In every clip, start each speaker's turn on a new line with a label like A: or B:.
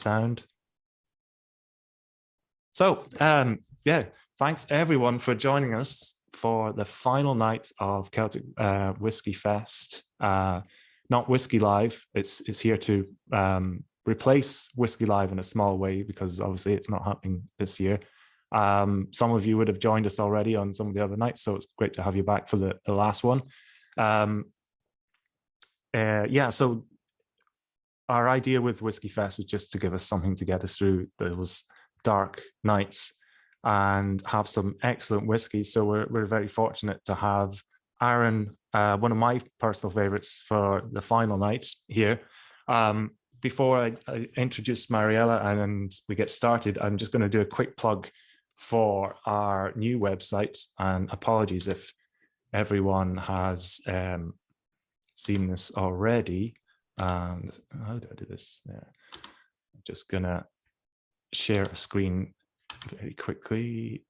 A: sound. So, yeah, thanks everyone for joining us for the final night of Celtic Whiskey Fest. Not Whiskey Live, it's here to replace Whiskey Live in a small way, because obviously it's not happening this year. Some of you would have joined us already on some of the other nights, so it's great to have you back for the last one. Yeah, so our idea with Whiskey Fest was just to give us something to get us through those dark nights and have some excellent whiskey. So we're very fortunate to have Arran, one of my personal favorites, for the final night here. Before I introduce Mariella and we get started, I'm just going to do a quick plug for our new website, and apologies if everyone has seen this already. And how do I do this? Yeah. I'm just going to share a screen very quickly.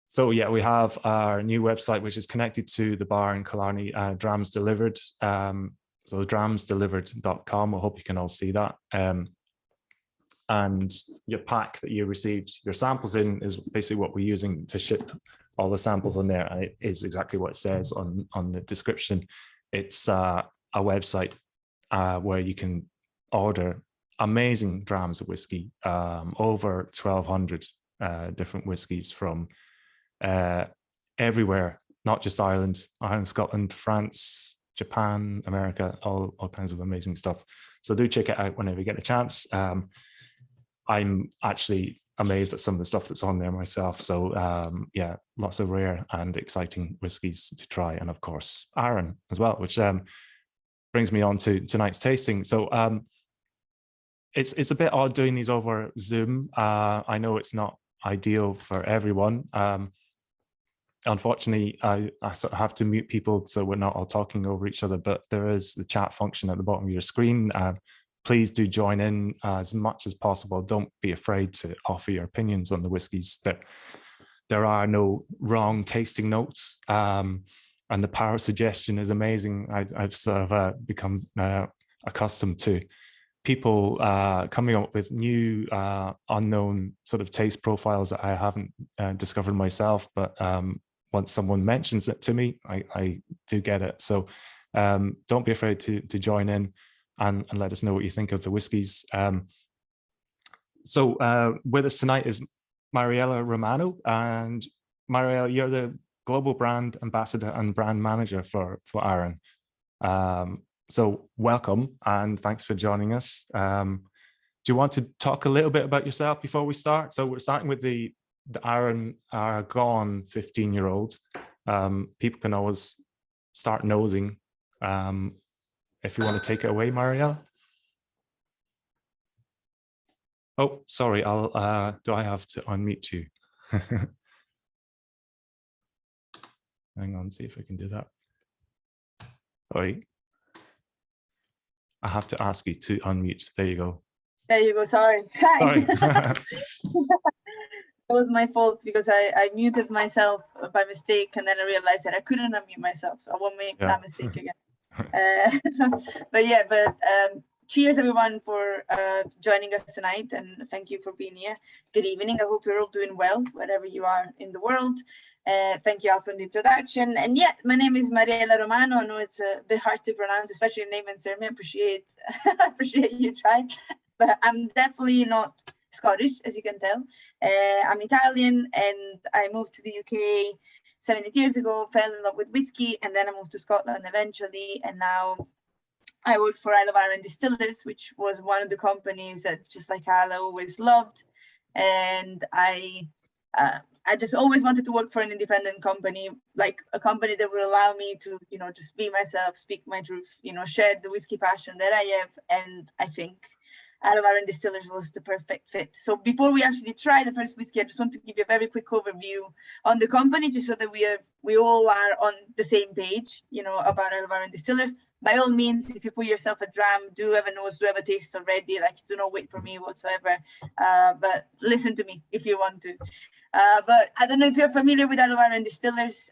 A: So yeah, we have our new website, which is connected to the bar in Killarney, Drams Delivered. So dramsdelivered.com. I hope you can all see that. And your pack that you received your samples in is basically what we're using to ship all the samples on there. And it is exactly what it says on the description. It's a website where you can order amazing drams of whiskey, over 1,200 different whiskies from everywhere, not just Ireland, Scotland, France, Japan, America, all kinds of amazing stuff. So do check it out whenever you get a chance. I'm actually amazed at some of the stuff that's on there myself. So yeah, lots of rare and exciting whiskies to try. And of course, Arran as well, which brings me on to tonight's tasting. So it's a bit odd doing these over Zoom. I know it's not ideal for everyone. Unfortunately, I sort of have to mute people so we're not all talking over each other, but there is the chat function at the bottom of your screen. Please do join in as much as possible. Don't be afraid to offer your opinions on the whiskies. There are no wrong tasting notes, and the power of suggestion is amazing. I've sort of become accustomed to people coming up with new unknown sort of taste profiles that I haven't discovered myself, but once someone mentions it to me, I do get it. So don't be afraid to join in and let us know what you think of the whiskies. So with us tonight is Mariella Romano, and Mariella, you're the global brand ambassador and brand manager for Arran. So welcome and thanks for joining us. Do you want to talk a little bit about yourself before we start? So we're starting with the Arran Arran 15-year-old. People can always start nosing. If you want to take it away, Mariella. Oh, sorry. Do I have to unmute you? Hang on, see if I can do that. Sorry. I have to ask you to unmute. There you go.
B: There you go. Sorry. Hi.
A: Sorry.
B: It was my fault because I muted myself by mistake, and then I realized that I couldn't unmute myself, so I won't make that mistake again. But cheers everyone for joining us tonight, and thank you for being here. Good evening. I hope you're all doing well wherever you are in the world. Thank you all for the introduction. And yeah, my name is Mariella Romano. I know it's a bit hard to pronounce, especially your name and surname. I appreciate you trying, but I'm definitely not Scottish, as you can tell. I'm Italian, and I moved to the UK 7-8 years ago, fell in love with whiskey, and then I moved to Scotland eventually, and now I work for Isle of Arran Distillers, which was one of the companies that, just like Al, I always loved. And I just always wanted to work for an independent company, like a company that will allow me to, just be myself, speak my truth, share the whiskey passion that I have. And I think Isle of Arran Distillers was the perfect fit. So before we actually try the first whiskey, I just want to give you a very quick overview on the company, just so that we all are on the same page, about Isle of Arran Distillers. By all means, if you put yourself a dram, do have a nose, do have a taste already. Like, do not wait for me whatsoever. But listen to me if you want to. But I don't know if you're familiar with Isle of Arran Distillers.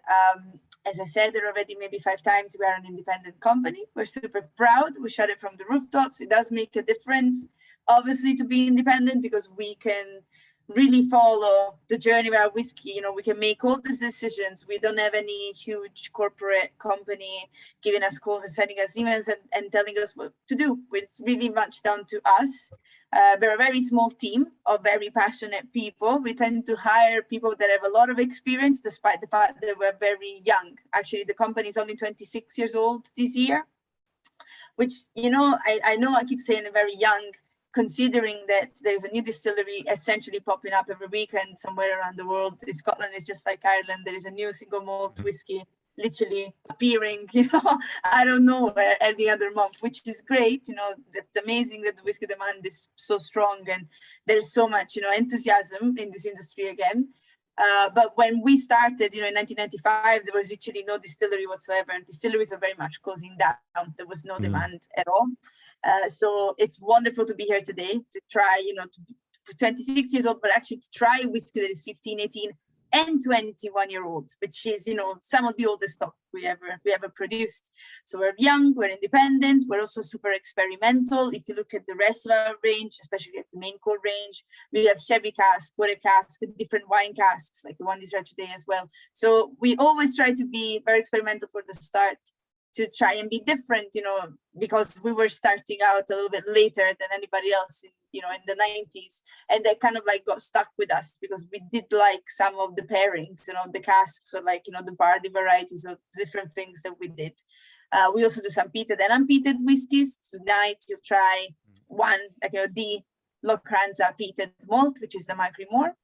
B: As I said it already maybe 5 times, we are an independent company. We're super proud. We shout it from the rooftops. It does make a difference, obviously, to be independent, because we can really follow the journey of our whiskey. You know, we can make all these decisions. We don't have any huge corporate company giving us calls and sending us emails and telling us what to do. It's really much down to us. We're a very small team of very passionate people. We tend to hire people that have a lot of experience, despite the fact that we're very young. Actually, the company is only 26 years old this year, which, you know I keep saying very young, considering that there's a new distillery essentially popping up every weekend somewhere around the world. In Scotland, it's just like Ireland. There is a new single malt whiskey literally appearing, I don't know where, every other month, which is great. It's amazing that the whiskey demand is so strong, and there's so much, enthusiasm in this industry again. But when we started, in 1995, there was literally no distillery whatsoever. Distilleries were very much closing down. There was no demand at all. So it's wonderful to be here today to try, to 26 years old, but actually to try whiskey that is 15, 18, and 21-year-old, which is, some of the oldest stock we ever produced. So we're young, we're independent, we're also super experimental. If you look at the rest of our range, especially at the main core range, we have sherry cask, porter cask, different wine casks, like the one these are today as well. So we always try to be very experimental for the start, to try and be different, because we were starting out a little bit later than anybody else in the 90s. And that kind of like got stuck with us, because we did like some of the pairings, the casks, or like, the barley varieties of different things that we did. We also do some peated and unpeated whiskeys. Tonight you'll try one, like, the Lacranza peated malt, which is the Macrimore.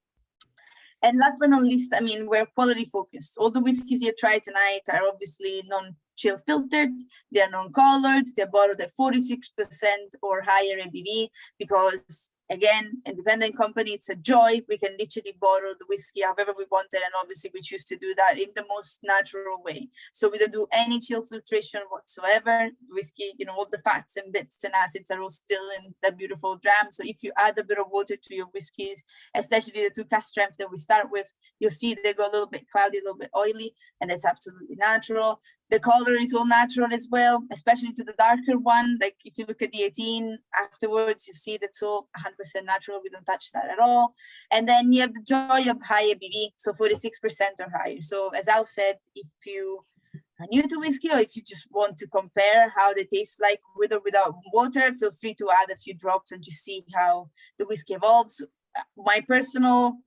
B: And last but not least, we're quality focused. All the whiskeys you try tonight are obviously non-chill filtered, they are non-colored, they're bottled at 46% or higher ABV, because again, independent company, it's a joy. We can literally bottle the whiskey however we want it, and obviously we choose to do that in the most natural way. So we don't do any chill filtration whatsoever. Whiskey, all the fats and bits and acids are all still in the beautiful dram. So if you add a bit of water to your whiskeys, especially the 2 cask strength that we start with, you'll see they go a little bit cloudy, a little bit oily, and that's absolutely natural. The color is all natural as well, especially to the darker one. Like if you look at the 18 afterwards, you see that's all 100% natural. We don't touch that at all. And then you have the joy of high ABV, so 46% or higher. So as Al said, if you are new to whiskey, or if you just want to compare how they taste like with or without water, feel free to add a few drops and just see how the whiskey evolves. My personal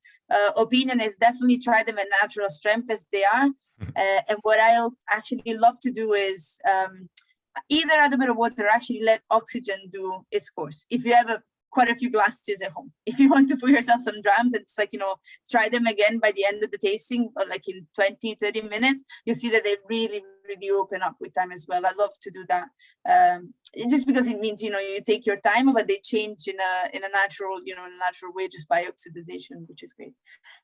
B: opinion is definitely try them at natural strength as they are. And what I actually love to do is either add a bit of water or actually let oxygen do its course. If you have quite a few glasses at home, if you want to put yourself some drams, it's like, try them again by the end of the tasting, or like in 20-30 minutes, you see that they really open up with time as well. I love to do that, just because it means, you take your time, but they change in a natural way, just by oxidization, which is great.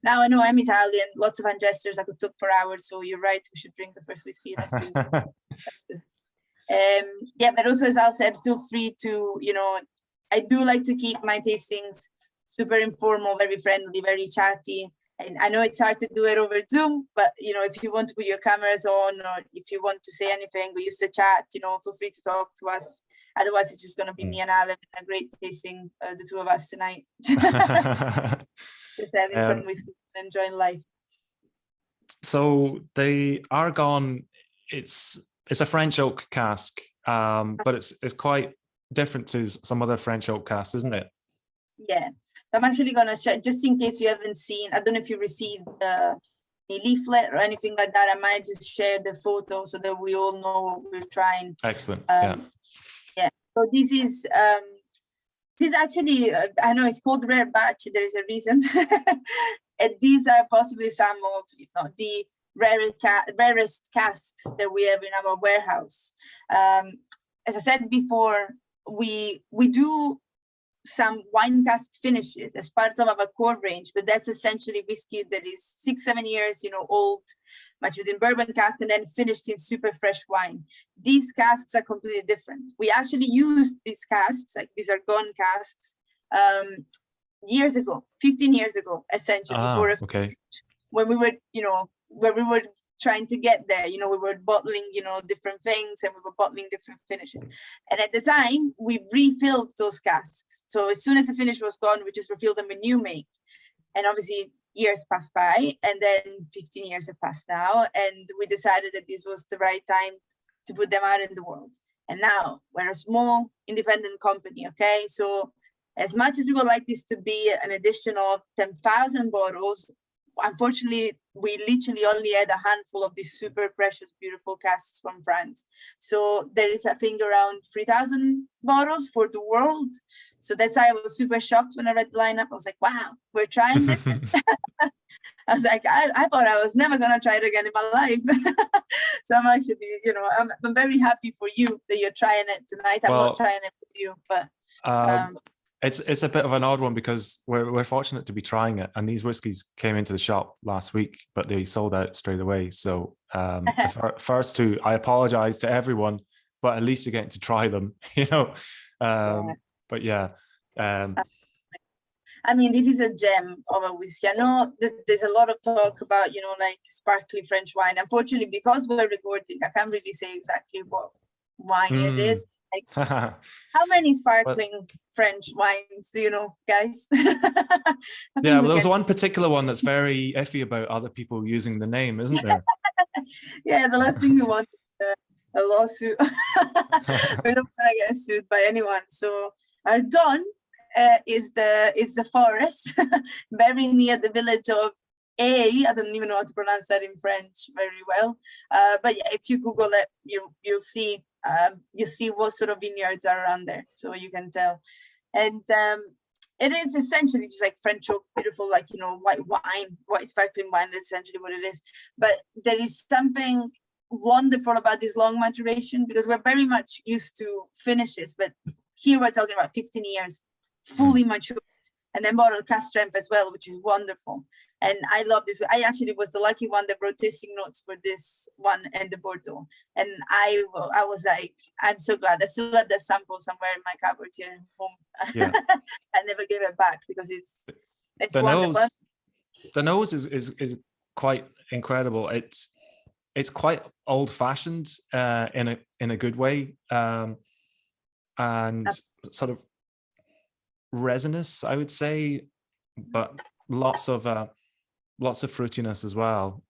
B: Now I know I'm Italian, lots of ingesters, I could talk for hours, so you're right, we should drink the first whiskey. But also, as Al said, feel free to, I do like to keep my tastings super informal, very friendly, very chatty. And I know it's hard to do it over Zoom, but, if you want to put your cameras on, or if you want to say anything, we use the chat, feel free to talk to us. Otherwise, it's just going to be me and Alan, a great tasting, the two of us tonight. Just having some whiskey and enjoying life.
A: So the Arran, it's a French oak cask, but it's quite different to some other French oak casks, isn't it?
B: Yeah, I'm actually going to share, just in case you haven't seen, I don't know if you received a leaflet or anything like that, I might just share the photo so that we all know what we're trying.
A: Excellent.
B: Yeah. So this is actually, I know it's called rare batch, there is a reason. And these are possibly some of, if not the rarest casks that we have in our warehouse. As I said before, we do some wine cask finishes as part of our core range, but that's essentially whiskey that is 6-7 years, old, matured in bourbon cask, and then finished in super fresh wine. These casks are completely different. We actually used these casks, like these are gone casks, years ago, 15 years ago, essentially, when we were, when we were trying to get there. You know, we were bottling, you know, different things, and we were bottling different finishes. And at the time, we refilled those casks. So as soon as the finish was gone, we just refilled them with new make. And obviously, years passed by, and then 15 years have passed now, and we decided that this was the right time to put them out in the world. And now we're a small independent company, okay? So as much as we would like this to be an addition of 10,000 bottles, unfortunately, we literally only had a handful of these super precious, beautiful casks from France. So there is, I think, around 3,000 bottles for the world. So that's why I was super shocked when I read the lineup. I was like, wow, we're trying this. I was like, I thought I was never going to try it again in my life. So I'm actually, you know, I'm very happy for you that you're trying it tonight. I'm not trying it with you, but...
A: It's a bit of an odd one because we're fortunate to be trying it, and these whiskies came into the shop last week, but they sold out straight away. So the first two, I apologize to everyone, but at least you're getting to try them, you know. But yeah.
B: I mean, this is a gem of a whiskey. I know that there's a lot of talk about, you know, like sparkly French wine. Unfortunately, because we're recording, I can't really say exactly what wine it is. Like, how many sparkling French wines do you know, guys?
A: Yeah, well, there was one particular one that's very iffy about other people using the name, isn't there?
B: Yeah, the last thing we want is a lawsuit. We don't want to get sued by anyone. So Arran is the forest very near the village of I don't even know how to pronounce that in French very well. But yeah, if you Google it, you'll see what sort of vineyards are around there, so you can tell. And it is essentially just like French oak, beautiful, like, you know, white sparkling wine. That's essentially what it is. But there is something wonderful about this long maturation, because we're very much used to finishes, but here we're talking about 15 years fully matured, and then bottled cask strength as well, which is wonderful. And I love this. I actually was the lucky one that wrote tasting notes for this one and the Bordeaux. And I was like, I'm so glad. I still have that sample somewhere in my cupboard here at home. Yeah. I never gave it back because it's
A: the
B: wonderful.
A: The nose is quite incredible. It's quite old fashioned in a good way, and sort of resinous, I would say, but lots of fruitiness as well.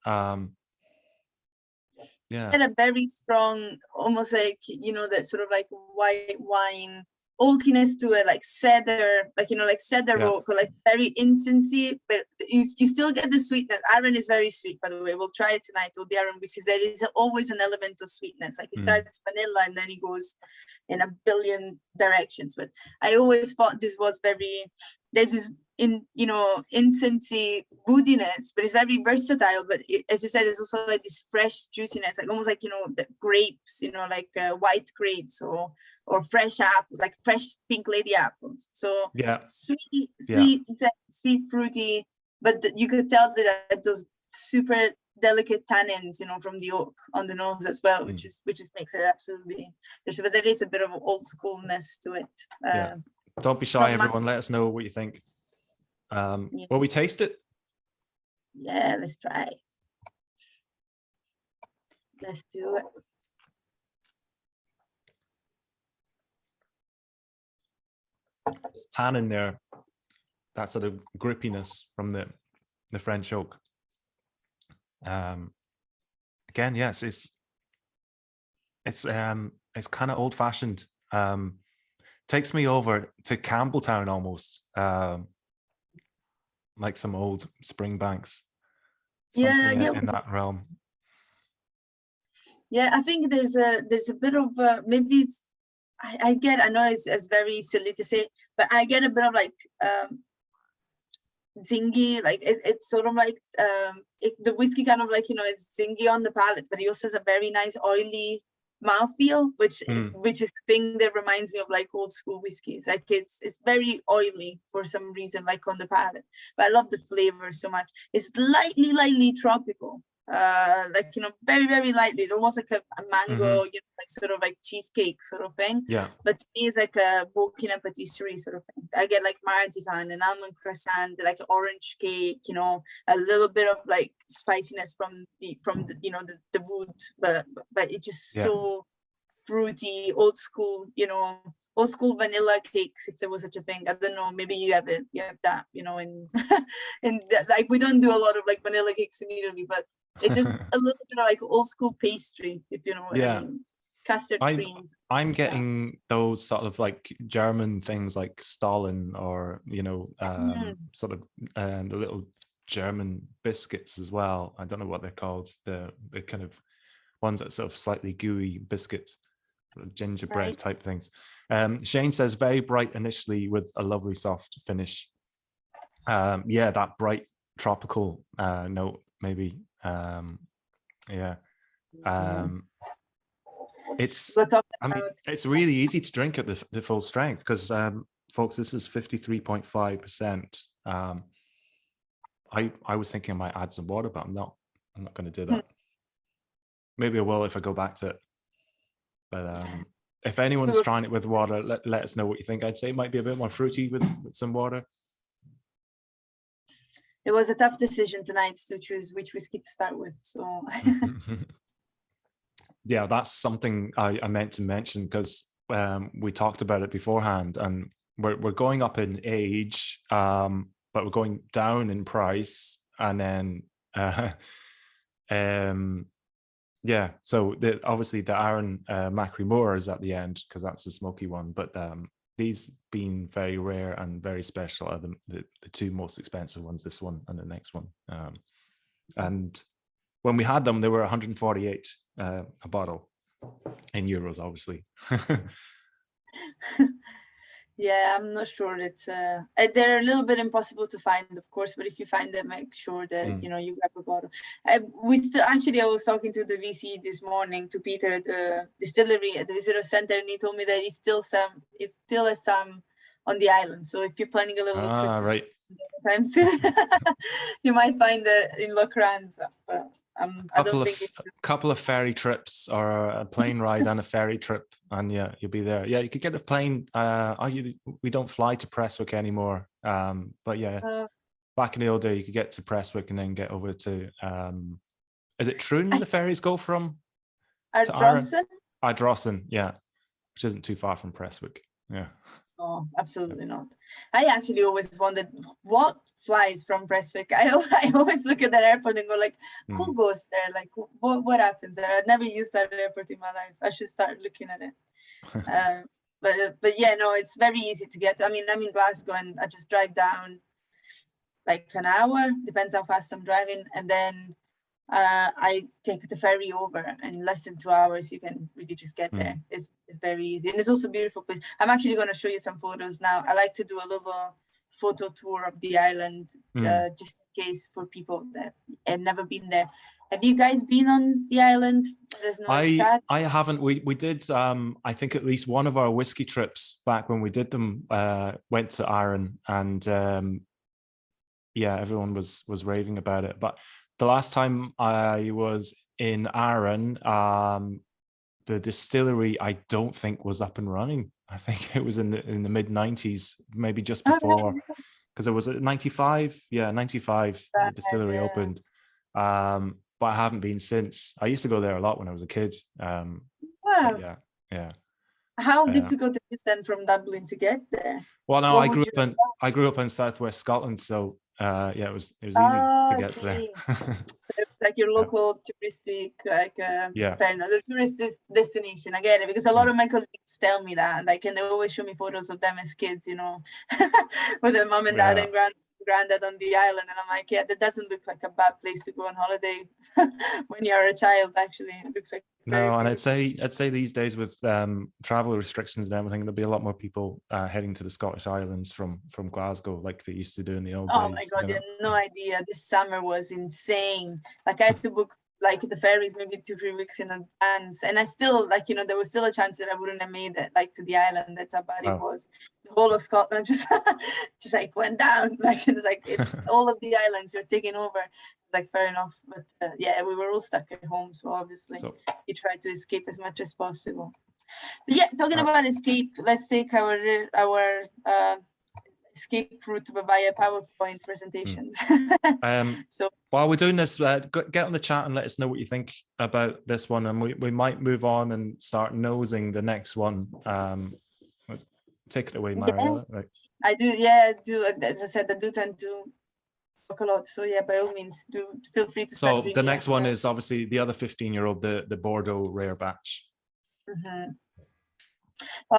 A: Yeah,
B: and a very strong, almost like, you know, that sort of like white wine oakiness to it, like cedar, like, you know, like cedar oak, or like very incense-y, but you still get the sweetness. Arran is very sweet, by the way. We'll try it tonight with the Arran, because there is always an element of sweetness. Like it starts vanilla and then it goes in a billion directions. But I always thought this was there's this incensey woodiness, but it's very versatile. But as you said, there's also like this fresh juiciness, like almost like, you know, the grapes, you know, like white grapes or fresh apples, like fresh pink lady apples. So
A: yeah,
B: sweet, fruity, but you could tell that those super delicate tannins, you know, from the oak on the nose as well, which makes it absolutely delicious. But there is a bit of old schoolness to it.
A: Don't be shy, everyone. Let us know what you think. Will we taste it?
B: Yeah, let's try. Let's do it.
A: There's tannin there, that sort of grippiness from the French oak. Again, yes, it's kind of old fashioned. Takes me over to Campbelltown almost, like some old Springbanks. In that realm.
B: Yeah, I think there's a bit of maybe it's. I know it's very silly to say, but I get a bit of like zingy, like it's sort of like the whiskey kind of like, you know, it's zingy on the palate, but it also has a very nice oily mouthfeel, which is the thing that reminds me of like old school whiskeys. Like it's very oily for some reason, like on the palate, but I love the flavor so much. It's lightly tropical, like, you know, very, very lightly, almost like a mango,
A: Mm-hmm.
B: you know, like sort of like cheesecake sort of thing.
A: Yeah.
B: But to me, it's like a Burkina patisserie sort of thing. I get like marzipan and almond croissant, like orange cake, you know, a little bit of like spiciness from the you know, the wood, but it's just
A: Yeah.
B: so fruity, old school, you know, old school vanilla cakes, if there was such a thing. I don't know, maybe you have it, you have that, you know, and like we don't do a lot of like vanilla cakes in Italy, but it's just a little bit of like old school pastry, if you know what I mean. Custard cream.
A: I'm getting those sort of like German things like Stalin, or, you know, sort of the little German biscuits as well. I don't know what they're called. The kind of ones that sort of slightly gooey biscuits, sort of gingerbread type things. Shane says very bright initially with a lovely soft finish. Yeah, that bright tropical note maybe. It's it's really easy to drink at the full strength, because folks, this is 53.5%. I was thinking I might add some water, but I'm not going to do that. Maybe I will if I go back to it. But if anyone's trying it with water, let us know what you think. I'd say it might be a bit more fruity with some water.
B: It was a tough decision tonight to choose which whiskey to start with. So
A: yeah, that's something I meant to mention, because we talked about it beforehand, and we're going up in age, but we're going down in price, and then yeah, so obviously the Arran Macri Moor is at the end, because that's the smoky one, but these being very rare and very special are the two most expensive ones, this one and the next one. And when we had them, they were 148 a bottle in euros, obviously.
B: yeah, I'm not sure. It's they're a little bit impossible to find, of course, but if you find them, make sure that you know, you grab a bottle. We still actually, I was talking to the VC this morning, to Peter at the distillery at the visitor center, and he told me that it still has some on the island. So if you're planning a little trip to time soon, you might find it in Lacranza. But I don't think it's
A: couple of ferry trips, or a plane ride and a ferry trip, and yeah, you'll be there. Yeah, you could get a plane. We don't fly to Prestwick anymore, but yeah, back in the old day, you could get to Prestwick and then get over to is it Troon the ferries go from?
B: Ardrossan?
A: Ardrossan, yeah, which isn't too far from Prestwick. Yeah.
B: Oh, absolutely not. I actually always wondered what flies from Prestwick. I always look at that airport and go like, who goes there? Like, what happens there? I've never used that airport in my life. I should start looking at it. But yeah, no, it's very easy to get to. I mean, I'm in Glasgow, and I just drive down like an hour, depends how fast I'm driving, and then I take the ferry over, and in less than 2 hours you can really just get there. It's very easy, and it's also a beautiful place. I'm actually going to show you some photos now. I like to do a little photo tour of the island, just in case, for people that have never been there. Have you guys been on the island?
A: I haven't. We did I think at least one of our whiskey trips back when we did them went to Arran, and yeah, everyone was raving about it. But the last time I was in Arran, the distillery I don't think was up and running. I think it was in the mid 90s, maybe just before, because it was at 95. Yeah, 95 the distillery opened. But I haven't been since. I used to go there a lot when I was a kid. Yeah.
B: How difficult it is then from Dublin to get there?
A: Well, no, I grew up in southwest Scotland, so yeah, it was easy to get there.
B: Like your local touristic, like the tourist destination. I get it, because a lot of my colleagues tell me that, and like, and they always show me photos of them as kids, you know, with their mom and dad and granddad on the island, and I'm like, yeah, that doesn't look like a bad place to go on holiday when you're a child. Actually, it looks like
A: and I'd say these days with travel restrictions and everything, there'll be a lot more people heading to the Scottish Islands from Glasgow, like they used to do in the old days.
B: Oh my god, you have no idea. This summer was insane. Like, I have to book like the ferries maybe 2-3 weeks in advance, and I still, like, you know, there was still a chance that I wouldn't have made it, like, to the island. That's how bad it was. The whole of Scotland just just like went down. Like, it's like, it's all of the islands are taking over. It's like, fair enough, but yeah, we were all stuck at home, so obviously you try to escape as much as possible. But yeah, talking about escape, let's take our escape route via PowerPoint presentations.
A: So while we're doing this, get on the chat and let us know what you think about this one, and we might move on and start nosing the next one. Take it away, Mariella.
B: Yeah, I do. As I said, I do tend to talk a lot. So yeah, by all means, do feel free to start.
A: So the next one is obviously the other 15-year-old, the Bordeaux rare batch.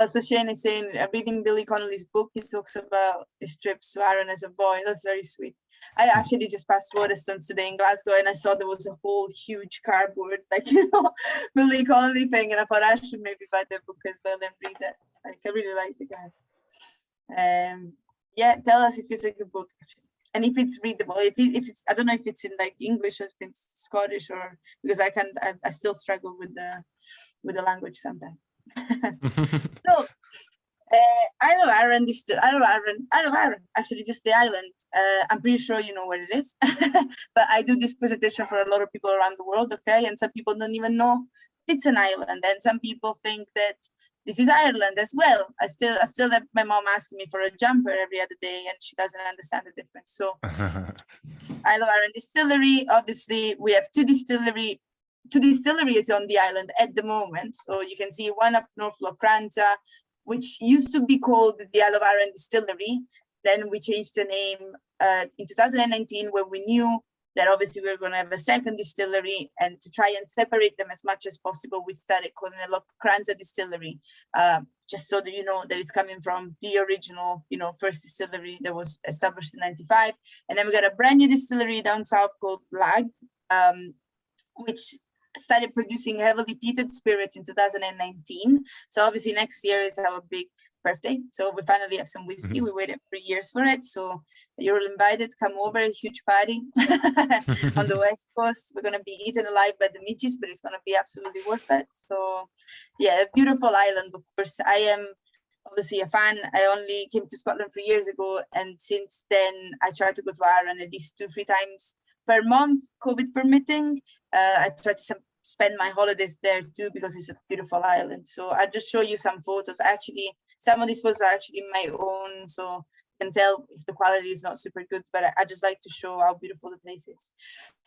B: So Shane is saying, reading Billy Connolly's book, he talks about his trips to Arran as a boy. That's very sweet. I actually just passed Waterstones today in Glasgow, and I saw there was a whole huge cardboard, like, you know, Billy Connolly thing, and I thought I should maybe buy the book as well and read it. Like, I really like the guy. Yeah, tell us if it's a good book, actually, and if it's readable. If it's, I don't know if it's in like English or if it's Scottish, or because I still struggle with the language sometimes. So I love Arran. I love Arran. Actually, just the island. I'm pretty sure you know where it is, but I do this presentation for a lot of people around the world. Okay, and some people don't even know it's an island, and some people think that this is Ireland as well. I still have my mom asking me for a jumper every other day, and she doesn't understand the difference. So I love Arran Distillery. Obviously, we have two distilleries on the island at the moment. So you can see one up north, Lacranza, which used to be called the Isle of Arran Distillery. Then we changed the name in 2019, when we knew that obviously we were going to have a second distillery, and to try and separate them as much as possible, we started calling it Lacranza Distillery, just so that you know that it's coming from the original, you know, first distillery that was established in 95. And then we got a brand new distillery down south called Lag, which started producing heavily peated spirit in 2019. So obviously next year is our big birthday. So we finally have some whiskey. We waited 3 years for it. So you're all invited. Come over, a huge party on the West Coast. We're going to be eaten alive by the midges, but it's going to be absolutely worth it. So yeah, a beautiful island, of course. I am obviously a fan. I only came to Scotland 3 years ago, and since then I try to go to Arran at least 2-3 times per month, COVID permitting. I try to spend my holidays there too, because it's a beautiful island. So I just show you some photos. Actually, some of these photos are actually my own, so you can tell if the quality is not super good, but I just like to show how beautiful the place is.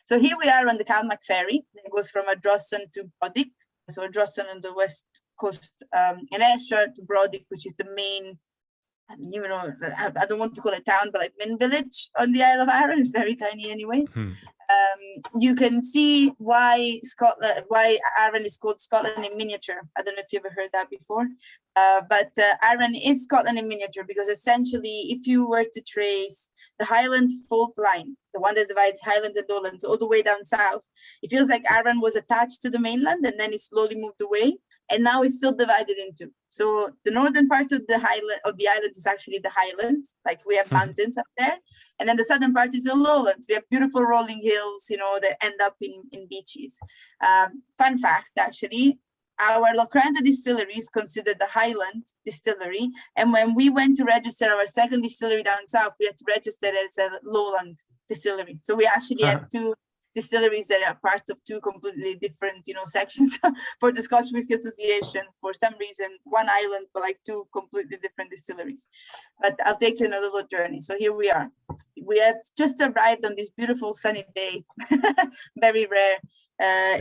B: So here we are on the Calmac Ferry. It goes from Ardrossan to Brodick. So Ardrossan on the west coast, in Ayrshire, to Brodick, which is the main, you know, I don't want to call it town, but like main village on the Isle of Arran. It's very tiny anyway. You can see why Arran is called Scotland in miniature. I don't know if you ever heard that before, but Arran is Scotland in miniature, because essentially, if you were to trace the Highland fault line, the one that divides Highlands and Lowlands all the way down south, it feels like Arran was attached to the mainland and then it slowly moved away, and now it's still divided into. So the northern part of the island is actually the Highlands, like we have mountains up there, and then the southern part is the lowlands. We have beautiful rolling hills, you know, that end up in beaches. Fun fact, actually, our Lacranza distillery is considered the Highland distillery, and when we went to register our second distillery down south, we had to register it as a lowland distillery. So we actually had two distilleries that are part of two completely different, you know, sections for the Scotch Whisky Association. For some reason, one island, but like two completely different distilleries. But I'll take you on a little journey. So here we are. We have just arrived on this beautiful sunny day, very rare,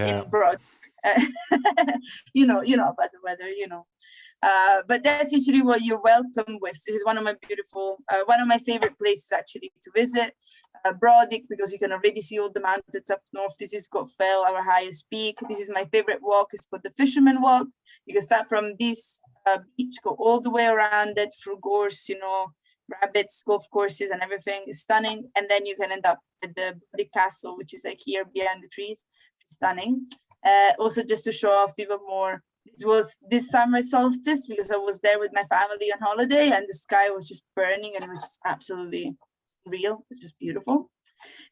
B: in Broad. You know about the weather, you know. But that's usually what you're welcome with. This is one of my favorite places actually to visit. Brodick, because you can already see all the mountains up north. This is Scott Fell, our highest peak. This is my favorite walk. It's called the Fisherman Walk. You can start from this beach, go all the way around it through gorse, you know, rabbits, golf courses, and everything is stunning. And then you can end up at the castle, which is like here behind the trees. Stunning. Also, just to show off even more, it was this summer solstice, because I was there with my family on holiday, and the sky was just burning, and it was just absolutely real. It's just beautiful.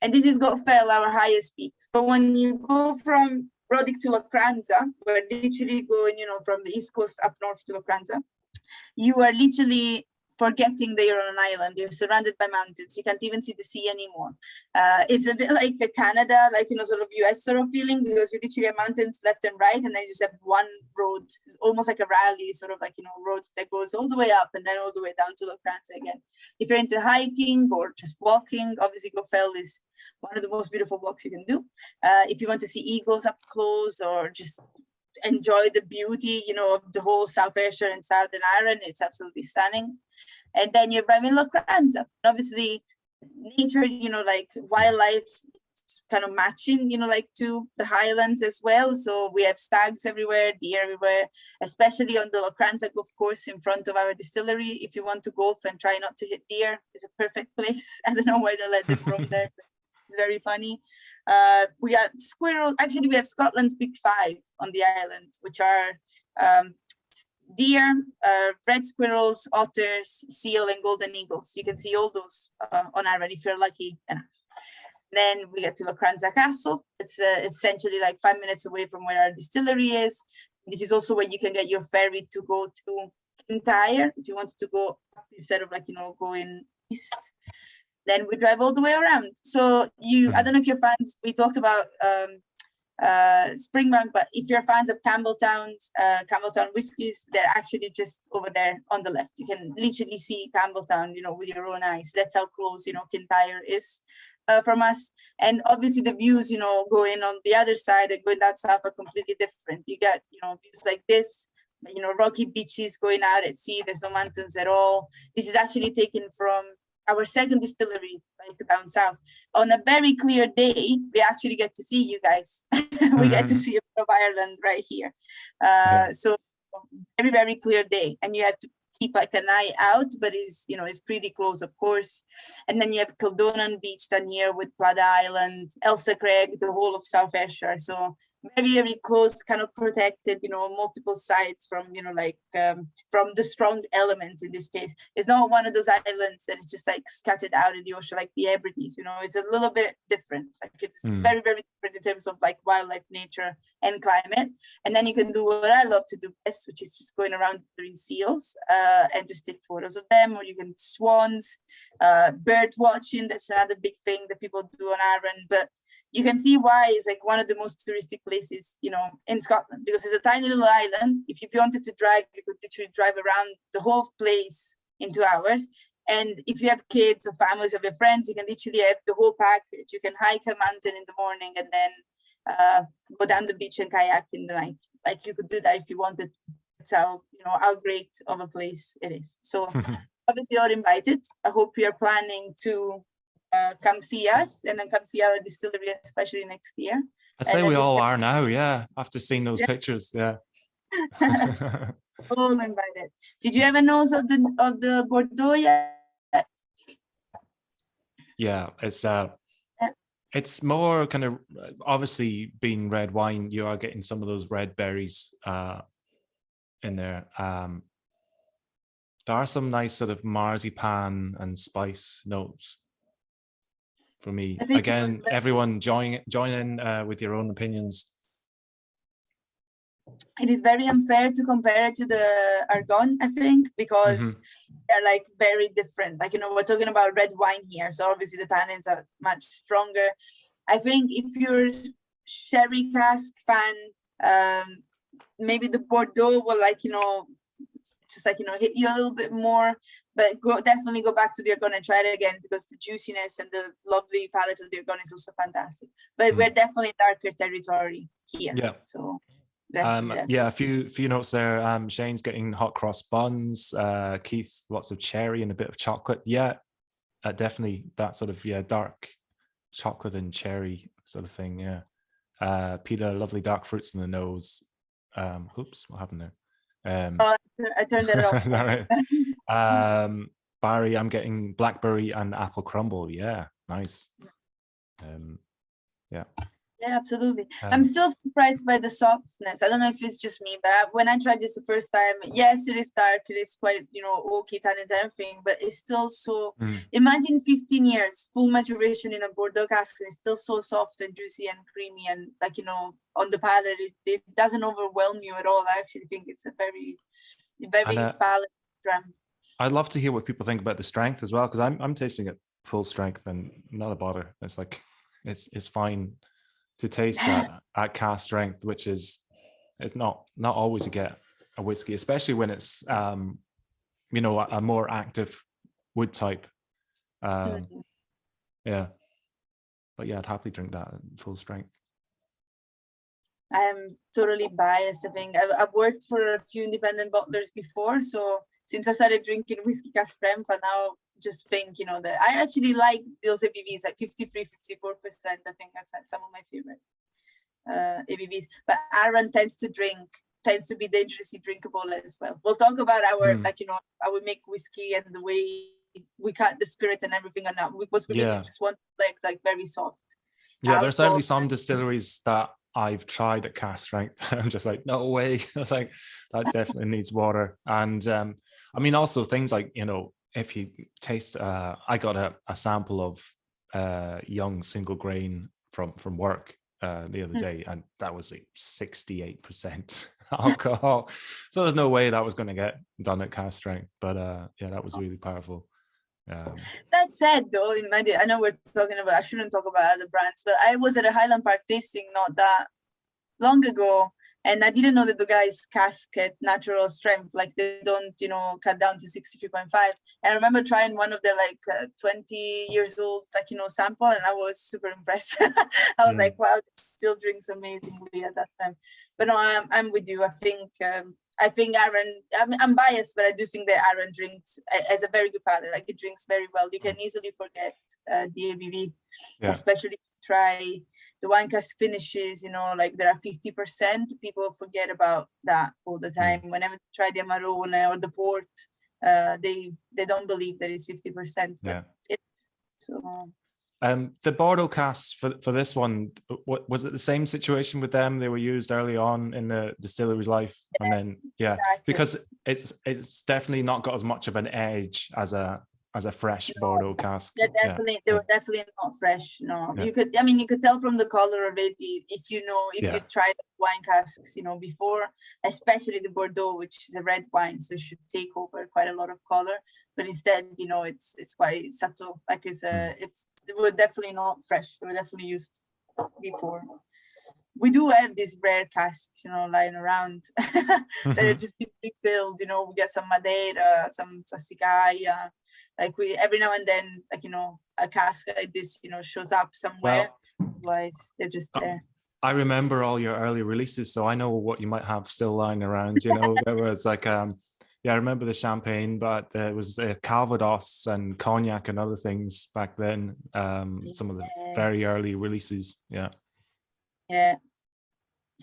B: And this is Fell, our highest peak. So when you go from Rodic to Lacranza, we're literally going, from the east coast up north to Lacranza, you are literally forgetting that you're on an island. You're surrounded by mountains. You can't even see the sea anymore. It's a bit like Canada, sort of US sort of feeling, because you literally have mountains left and right, and then you just have one road, almost like a rally, sort of road that goes all the way up and then all the way down to Lacranza again. If you're into hiking or just walking, obviously Fell is one of the most beautiful walks you can do. If you want to see eagles up close or just enjoy the beauty, of the whole South Ayrshire and Southern Arran, it's absolutely stunning. And then you arrive in Lacranza. Obviously, nature, wildlife kind of matching, to the highlands as well. So we have stags everywhere, deer everywhere, especially on the Lacranza golf course in front of our distillery. If you want to golf and try not to hit deer, it's a perfect place. I don't know why they let them roam there. It's very funny. We got squirrels. Actually, we have Scotland's Big Five on the island, which are deer, red squirrels, otters, seal, and golden eagles. You can see all those on Arran if you're lucky enough. Then we get to Lacranza Castle. It's essentially 5 minutes away from where our distillery is. This is also where you can get your ferry to go to Kintyre if you wanted to go up instead of going east. Then we drive all the way around. So I don't know if you're fans, we talked about Springbank, but if you're fans of Campbelltown whiskies, they're actually just over there on the left. You can literally see Campbelltown, with your own eyes. That's how close, Kintyre is from us. And obviously the views, going on the other side and going that south are completely different. You get, views like this, rocky beaches going out at sea. There's no mountains at all. This is actually taken from our second distillery, down south. On a very clear day, we actually get to see you guys. We get to see a bit of Ireland right here. So very, very clear day. And you have to keep an eye out, but it's pretty close, of course. And then you have Kildonan Beach down here with Plada Island, Elsa Craig, the whole of South Ayrshire. So very, very close, kind of protected, multiple sides from, from the strong elements in this case. It's not one of those islands that is just scattered out in the ocean like the Hebrides, it's a little bit different. It's very, very different in terms of wildlife, nature, and climate. And then you can do what I love to do best, which is just going around doing seals and just take photos of them, or you can swans, bird watching. That's another big thing that people do on Arran. But you can see why it's one of the most touristic places, in Scotland, because it's a tiny little island. If you wanted to drive, you could literally drive around the whole place in 2 hours. And if you have kids or families or your friends, you can literally have the whole package. You can hike a mountain in the morning and then go down the beach and kayak in the night. You could do that if you wanted. That's how great of a place it is. So obviously you're invited. I hope you're planning to come see us and then come see our distillery, especially next year.
A: I'd say we all are now, yeah, after seeing those pictures, yeah.
B: All invited. Did you ever know of the Bordeaux yet?
A: Yeah, it's more kind of, obviously being red wine, you are getting some of those red berries in there. There are some nice sort of marzipan and spice notes for me. Again, everyone join in with your own opinions.
B: It is very unfair to compare it to the Argonne, I think, because they're very different. We're talking about red wine here, so obviously the tannins are much stronger. I think if you're sherry cask fan, maybe the Bordeaux will just hit you a little bit more, but definitely go back to the Argonne and try it again, because the juiciness and the lovely palate of the Argonne is also fantastic. But we're definitely in darker territory here. Yeah. So
A: yeah, a few notes there. Shane's getting hot cross buns. Keith, lots of cherry and a bit of chocolate. Yeah, definitely that sort of dark chocolate and cherry sort of thing. Yeah. Peter, lovely dark fruits in the nose. Oops, what happened there?
B: I turned it off.
A: Barry, I'm getting blackberry and apple crumble. Yeah, nice. Yeah.
B: Yeah, absolutely. I'm still surprised by the softness. I don't know if it's just me, but when I tried this the first time, yes, it is dark. It is quite, oaky tannins and everything, but it's still so. Imagine 15 years full maturation in a Bordeaux cask, and it's still so soft and juicy and creamy, and on the palate, it doesn't overwhelm you at all. I actually think it's a very, very palate dram.
A: I'd love to hear what people think about the strength as well, because I'm tasting it full strength and not a bother. It's like it's fine to taste that at cask strength, which is it's not always you get a whiskey, especially when it's a more active wood type. Yeah, but yeah, I'd happily drink that at full strength.
B: I'm totally biased. I think I've worked for a few independent bottlers before, so since I started drinking whiskey cask strength, I now just think that I actually like those ABVs, like 53-54%. I think that's some of my favorite ABVs. But Arran tends to be dangerously drinkable as well. We'll talk about our how we make whiskey and the way we cut the spirit and everything, and that because we really just want like very soft.
A: Yeah, there's certainly some distilleries that I've tried at cask strength. I'm just like, no way. I was like, that definitely needs water. And I mean, also things like, if you taste, I got a sample of young single grain from work the other day, and that was like 68% alcohol. So there's no way that was going to get done at cask strength. But yeah, that was really powerful.
B: That said, though, I know we're talking about, I shouldn't talk about other brands, but I was at a Highland Park tasting not that long ago, and I didn't know that the guys cask at natural strength, like they don't, cut down to 63.5. And I remember trying one of the 20 years old, sample, and I was super impressed. I was like, wow, it still drinks amazingly at that time. But no, I'm with you. I think Arran, I'm biased, but I do think that Arran drinks as a very good palate. Like it drinks very well. You can easily forget the ABV, especially if you try the wine cask finishes, like there are 50%. People forget about that all the time. Whenever they try the Amarone or the port, they don't believe that it's 50%. But so.
A: The Bordeaux casks for this one, was it the same situation with them? They were used early on in the distillery's life, and then
B: exactly.
A: Because it's definitely not got as much of an edge as a fresh Bordeaux cask.
B: They were definitely not fresh. No, you could tell from the color already if you tried wine casks, before, especially the Bordeaux, which is a red wine, so it should take over quite a lot of color. But instead, it's quite subtle. Like they were definitely not fresh. They were definitely used before. We do have these rare casks, lying around that are just refilled. We get some Madeira, some Sassicaia. Like every now and then, a cask like this, shows up somewhere. Otherwise, they're just there.
A: I remember all your early releases, so I know what you might have still lying around. There was like, I remember the champagne, but there was Calvados and cognac and other things back then. Some of the very early releases.
B: Yeah.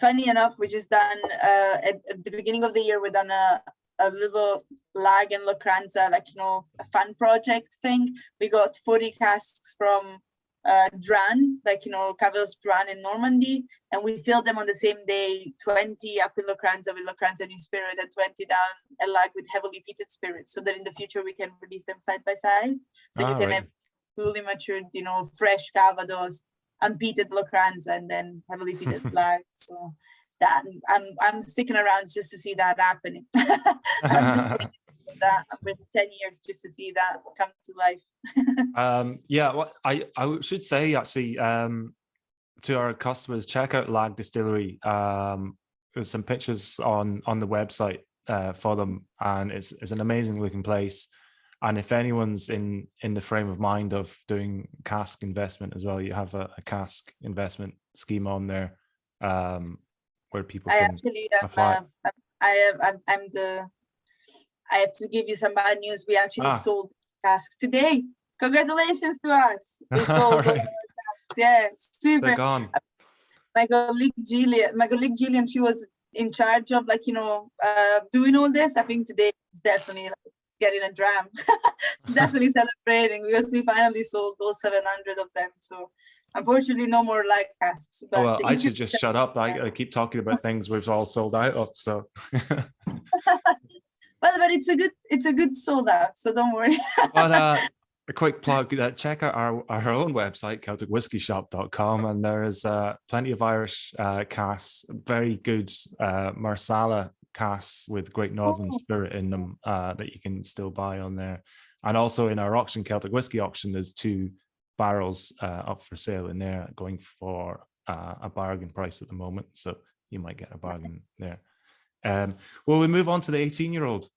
B: Funny enough, we just done at the beginning of the year, we done a little lag in Lacranza, a fun project thing. We got 40 casks from Dran, Cavel's Dran in Normandy, and we filled them on the same day, 20 up in Lacranza with Lacranza New Spirit and 20 down a lag with heavily peated spirits, so that in the future we can release them side by side. So you can have fully matured, fresh Calvados, unpeated Lacranza, and then heavily peated lag. So that I'm sticking around just to see that happening. I'm just waiting for that with 10 years just to see that come to life.
A: Well, I should say actually to our customers, check out Lag Distillery. There's some pictures on the website for them, and it's an amazing looking place. And if anyone's in the frame of mind of doing cask investment as well, you have a cask investment scheme on there where people can apply.
B: I have to give you some bad news. We actually sold casks today. Congratulations to us. We sold casks. Yeah, it's super.
A: They're gone.
B: My colleague Gillian, she was in charge of doing all this. I think today is definitely getting a dram. She's definitely celebrating because we finally sold those 700 of them. So Unfortunately, no more light casks.
A: Oh,
B: But
A: well, I
B: if you
A: should just shut up. I keep talking about things we've all sold out of. So,
B: but it's a good sold out. So don't worry.
A: but a quick plug: check out our own website, CelticWhiskeyShop.com, and there is plenty of Irish casks, very good Marsala casks with Great Northern Spirit in them that you can still buy on there. And also in our auction, Celtic Whiskey Auction, there's 2 barrels up for sale in there, going for a bargain price at the moment. So you might get a bargain there. Will we move on to the 18-year-old?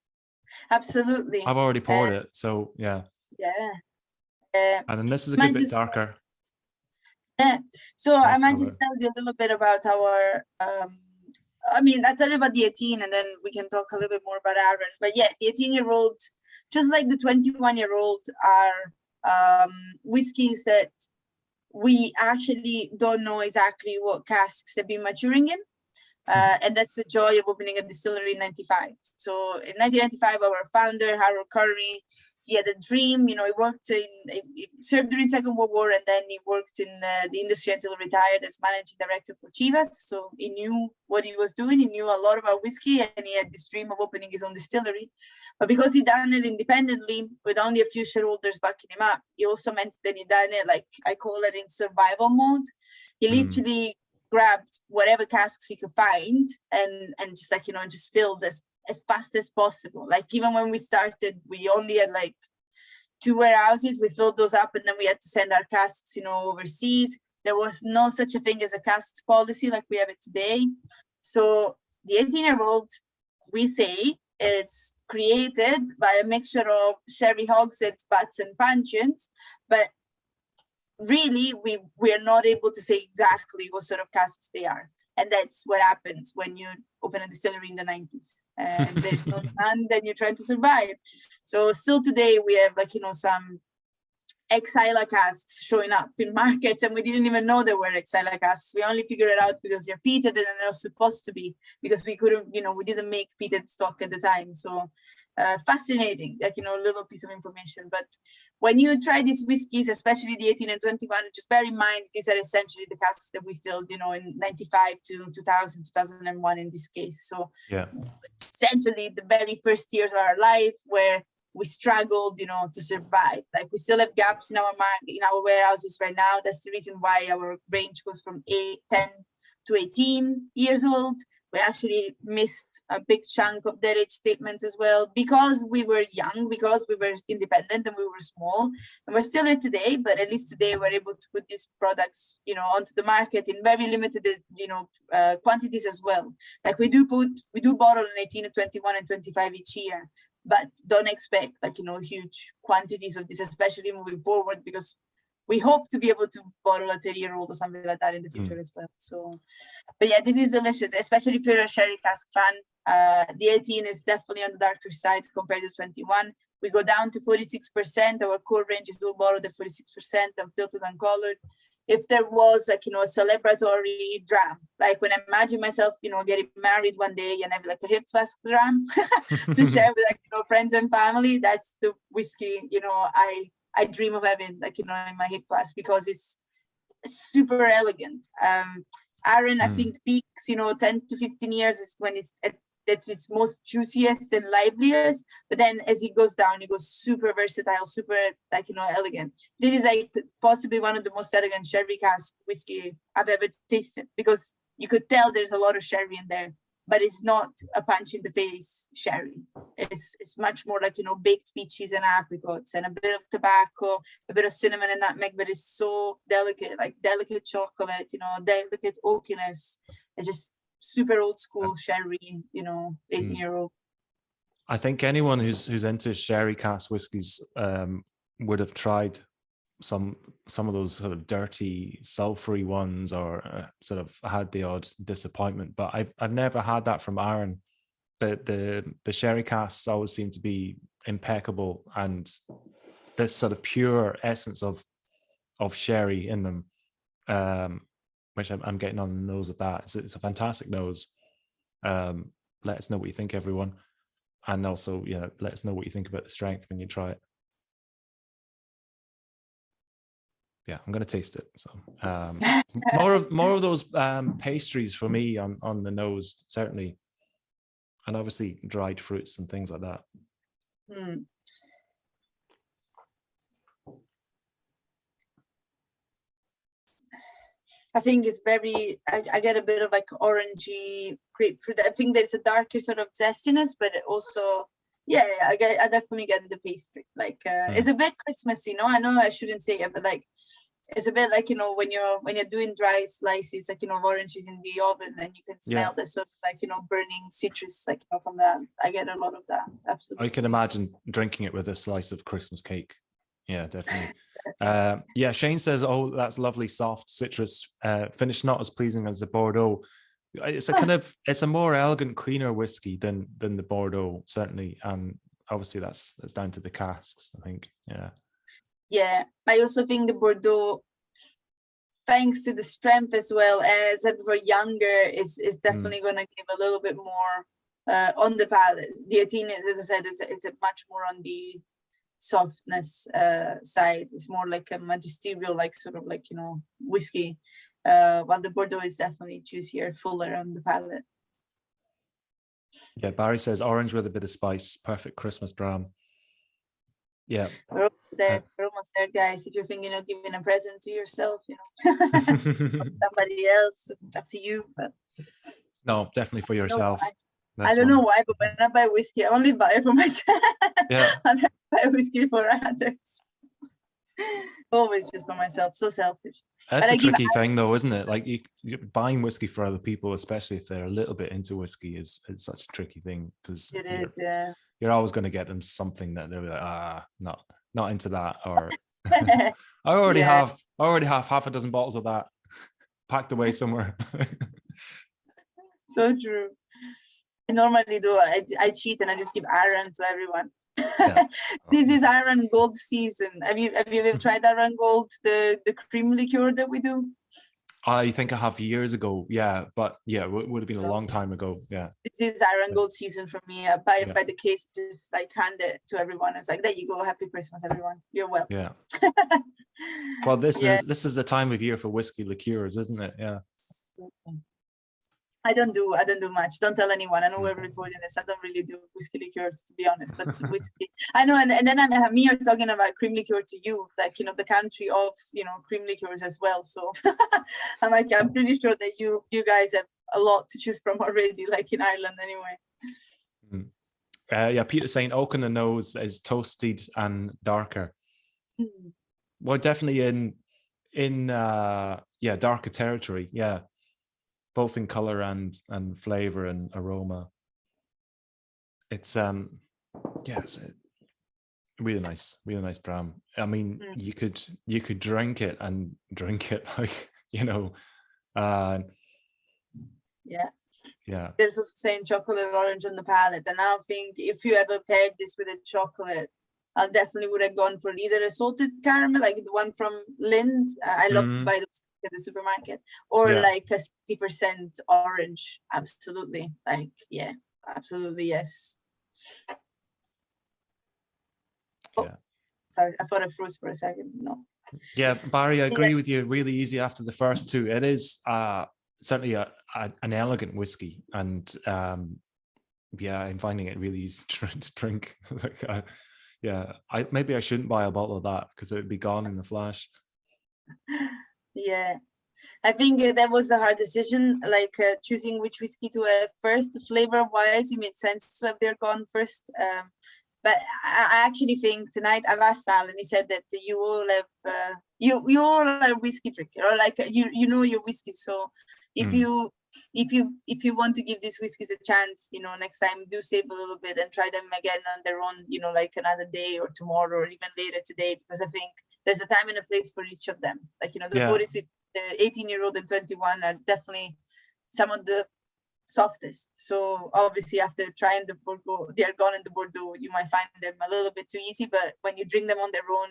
B: Absolutely.
A: I've already poured it, so yeah.
B: Yeah.
A: And then this is a good bit darker.
B: Yeah. So
A: Nice
B: I might
A: color.
B: just tell you a little bit about our. I'll tell you about the 18, and then we can talk a little bit more about Arran. But yeah, the 18-year-old, just like the 21-year-old, are whiskeys that we actually don't know exactly what casks they've been maturing in. And that's the joy of opening a distillery in 95. So in 1995, our founder, Harold Curry, he had a dream. He worked he served during Second World War, and then he worked in the industry until he retired as managing director for Chivas. So he knew what he was doing. He knew a lot about whiskey, and he had this dream of opening his own distillery. But because he done it independently with only a few shareholders backing him up, he also meant that he done it, like I call it, in survival mode. He literally grabbed whatever casks he could find and just just filled as fast as possible. Like even when we started, we only had like 2 warehouses. We filled those up, and then we had to send our casks overseas. There was no such a thing as a cask policy like we have it today. So the 18-year-old, we say, it's created by a mixture of sherry hogsheads, butts, and puncheons, but really we are not able to say exactly what sort of casks they are. And that's what happens when you open a distillery in the 90s and there's no demand, then you're trying to survive. So still today we have some ex-Islay casks showing up in markets, and we didn't even know they were ex-Islay casks. We only figured it out because they're peated, and they're supposed to be, because we couldn't, we didn't make peated stock at the time. So fascinating, little piece of information. But when you try these whiskeys, especially the 18 and 21, just bear in mind these are essentially the casks that we filled, in 95 to 2000, 2001 in this case. So yeah, essentially the very first years of our life where we struggled, to survive. Like we still have gaps in our warehouses right now. That's the reason why our range goes from 10 to 18 years old. We actually missed a big chunk of their age statements as well, because we were young, because we were independent and we were small, and we're still here today. But at least today we're able to put these products, onto the market in very limited, quantities as well. Like we do bottle in 18 and 21 and 25 each year, but don't expect huge quantities of this, especially moving forward, because we hope to be able to bottle a 30-year-old or something like that in the future as well. So, but yeah, this is delicious, especially if you're a sherry cask fan. The 18 is definitely on the darker side compared to 21. We go down to 46%. Our core range is all bottled at 46%, unfiltered and colored. If there was a celebratory dram, like when I imagine myself, getting married one day and have like a hip flask dram to share with friends and family, that's the whiskey, I dream of having in my hip flask, because it's super elegant. Arran, I think, peaks, 10 to 15 years is when it's at its most juiciest and liveliest. But then as it goes down, it goes super versatile, super elegant. This is possibly one of the most elegant sherry cask whiskey I've ever tasted, because you could tell there's a lot of sherry in there, but it's not a punch in the face sherry. It's much more baked peaches and apricots and a bit of tobacco, a bit of cinnamon and nutmeg, but it's so delicate, like delicate chocolate, delicate oakiness. It's just super old school sherry, 18-year-old.
A: I think anyone who's into sherry cask whiskies would have tried some of those sort of dirty, sulfury ones, or sort of had the odd disappointment. But I've never had that from Arran. The sherry casks always seem to be impeccable, and this sort of pure essence of sherry in them, which I'm getting on the nose of that. It's a fantastic nose. Let us know what you think, everyone, and also let us know what you think about the strength when you try it. yeah, I'm going to taste it. So more of those pastries for me on the nose, certainly, and obviously dried fruits and things like that.
B: Mm. I think it's very, I get a bit of like orangey grapefruit. I think there's a darker sort of zestiness, but it also, yeah, I definitely get the pastry. Like it's a bit Christmassy, I know I shouldn't say it, but like it's a bit like, when you're doing dry slices, like, oranges in the oven, and you can smell the sort of like, burning citrus, like, from that. I get a lot of that. Absolutely.
A: I can imagine drinking it with a slice of Christmas cake. Yeah, definitely. Yeah, Shane says, oh, that's lovely, soft citrus finish, not as pleasing as the Bordeaux. It's a kind of, it's a more elegant, cleaner whiskey than the Bordeaux, certainly. And obviously that's down to the casks, I think.
B: Yeah, I also think the Bordeaux, thanks to the strength as well, as if we're younger, it's definitely going to give a little bit more on the palate. The 18, as I said, it's a much more on the softness side. It's more like a magisterial, like sort of like, whiskey, while the Bordeaux is definitely juicier, fuller on the palate.
A: Yeah, Barry says orange with a bit of spice, perfect Christmas dram. Yeah,
B: we're almost there, guys. If you're thinking of giving a present to yourself, somebody else, up to you. But
A: no, definitely for yourself.
B: I don't know why, but when I buy whiskey, I only buy it for myself.
A: Yeah.
B: I never buy whiskey for others. Always just for myself. So selfish.
A: That's a tricky thing, though, isn't it? Like you buying whiskey for other people, especially if they're a little bit into whiskey, is such a tricky thing, because
B: it is. Yeah.
A: You're always going to get them something that they're like, not into that, or I already have half a dozen bottles of that packed away somewhere.
B: So true. I normally do. I cheat and I just give Arran to everyone.
A: Yeah.
B: This is Arran Gold season. Have you ever tried Arran Gold, the cream liqueur that we do?
A: I think I have years ago. Yeah, but yeah, it would have been a long time ago. Yeah.
B: This is Arran Gold season for me. I buy it by the case, just like hand it to everyone. It's like, there you go. Happy Christmas, everyone. You're welcome.
A: Yeah. Well, this is the time of year for whiskey liqueurs, isn't it? Yeah.
B: I don't do much. Don't tell anyone. I know we're recording this. I don't really do whiskey liqueurs, to be honest. But whiskey, I know. And then I'm here talking about cream liqueur to you, like, the country of, cream liqueurs as well. So I'm pretty sure that you guys have a lot to choose from already, like in Ireland anyway.
A: Yeah, Peter saying oak on the nose is toasted and darker. Well, definitely in darker territory. Yeah. Both in color and flavor and aroma. It's it's a really nice dram. I mean, you could drink it like, yeah.
B: There's also saying chocolate orange on the palate, and I think if you ever paired this with a chocolate, I definitely would have gone for either a salted caramel, like the one from Lind. I love to buy those at the supermarket, or like a 60% orange. Absolutely, like absolutely, yes. Sorry, I thought I froze for a second. No.
A: Yeah, Barry, I agree with you. Really easy after the first two. It is certainly an elegant whiskey, and I'm finding it really easy to drink. Like, maybe I shouldn't buy a bottle of that because it would be gone in a flash.
B: Yeah, I think that was a hard decision, like choosing which whiskey to have first. Flavor wise, it made sense to have their gone first. But I actually think tonight I've asked Al, and he said that you all have you all are whiskey drinker, or like you know your whiskey. So if you want to give these whiskeys a chance, next time, do save a little bit and try them again on their own, like another day or tomorrow or even later today, because I think there's a time and a place for each of them. Like, the 46, the 18-year-old and 21 are definitely some of the softest. So obviously after trying the Bordeaux, they are gone in the Bordeaux, you might find them a little bit too easy, but when you drink them on their own,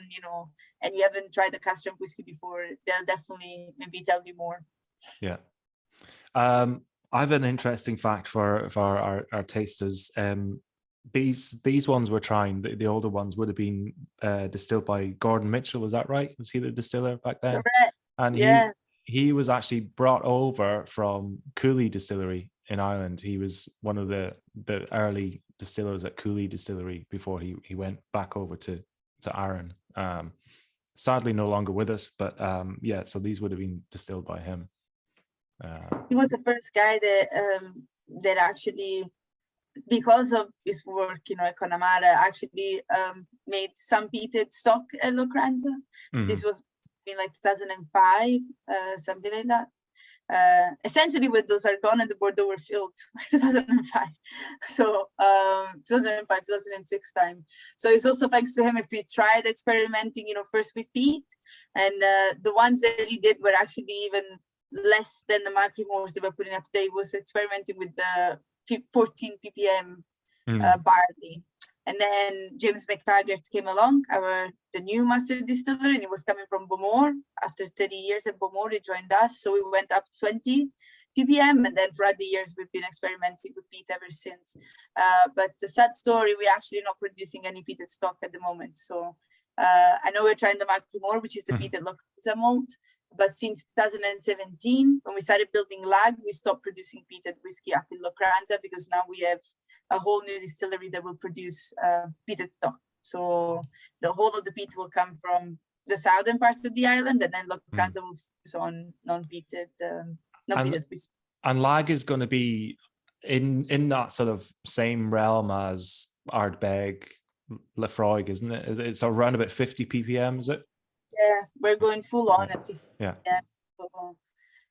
B: and you haven't tried the castrum whiskey before, they'll definitely maybe tell you more.
A: Yeah. I have an interesting fact for our tasters. these ones we're trying, the older ones would have been distilled by Gordon Mitchell. Was that right? Was he the distiller back then?
B: Correct.
A: And
B: Yeah.
A: he was actually brought over from Cooley Distillery in Ireland. He was one of the early distillers at Cooley Distillery before he went back over to Arran. Sadly, no longer with us, but yeah. So these would have been distilled by him.
B: He was the first guy that actually, because of his work, at Connemara, actually made some peated stock at Lacranza. This was in like 2005, something like that. Essentially, when those are gone and the Bordeaux were filled, 2005. So 2005, 2006 time. So it's also thanks to him if we tried experimenting, first with peat, and the ones that he did were actually even less than the Macrimores they were putting up today. Was experimenting with the 14 ppm barley. And then James McTaggart came along, the new master distiller, and he was coming from Bowmore. After 30 years at Bowmore, he joined us. So we went up 20 ppm, and then throughout the years, we've been experimenting with peat ever since. But the sad story, we're actually not producing any peated stock at the moment. So I know we're trying the Macrimore, which is the peated Lacranza malt. But since 2017, when we started building lag, we stopped producing peated whiskey up in Lacranza because now we have a whole new distillery that will produce peated stock. So the whole of the peat will come from the southern parts of the island, and then Lacranza will focus on non-peated whiskey.
A: And lag is going to be in that sort of same realm as Ardbeg, Lefroy, isn't it? It's around about 50 ppm, is it?
B: Yeah, we're going full on at 50.
A: Yeah.
B: So,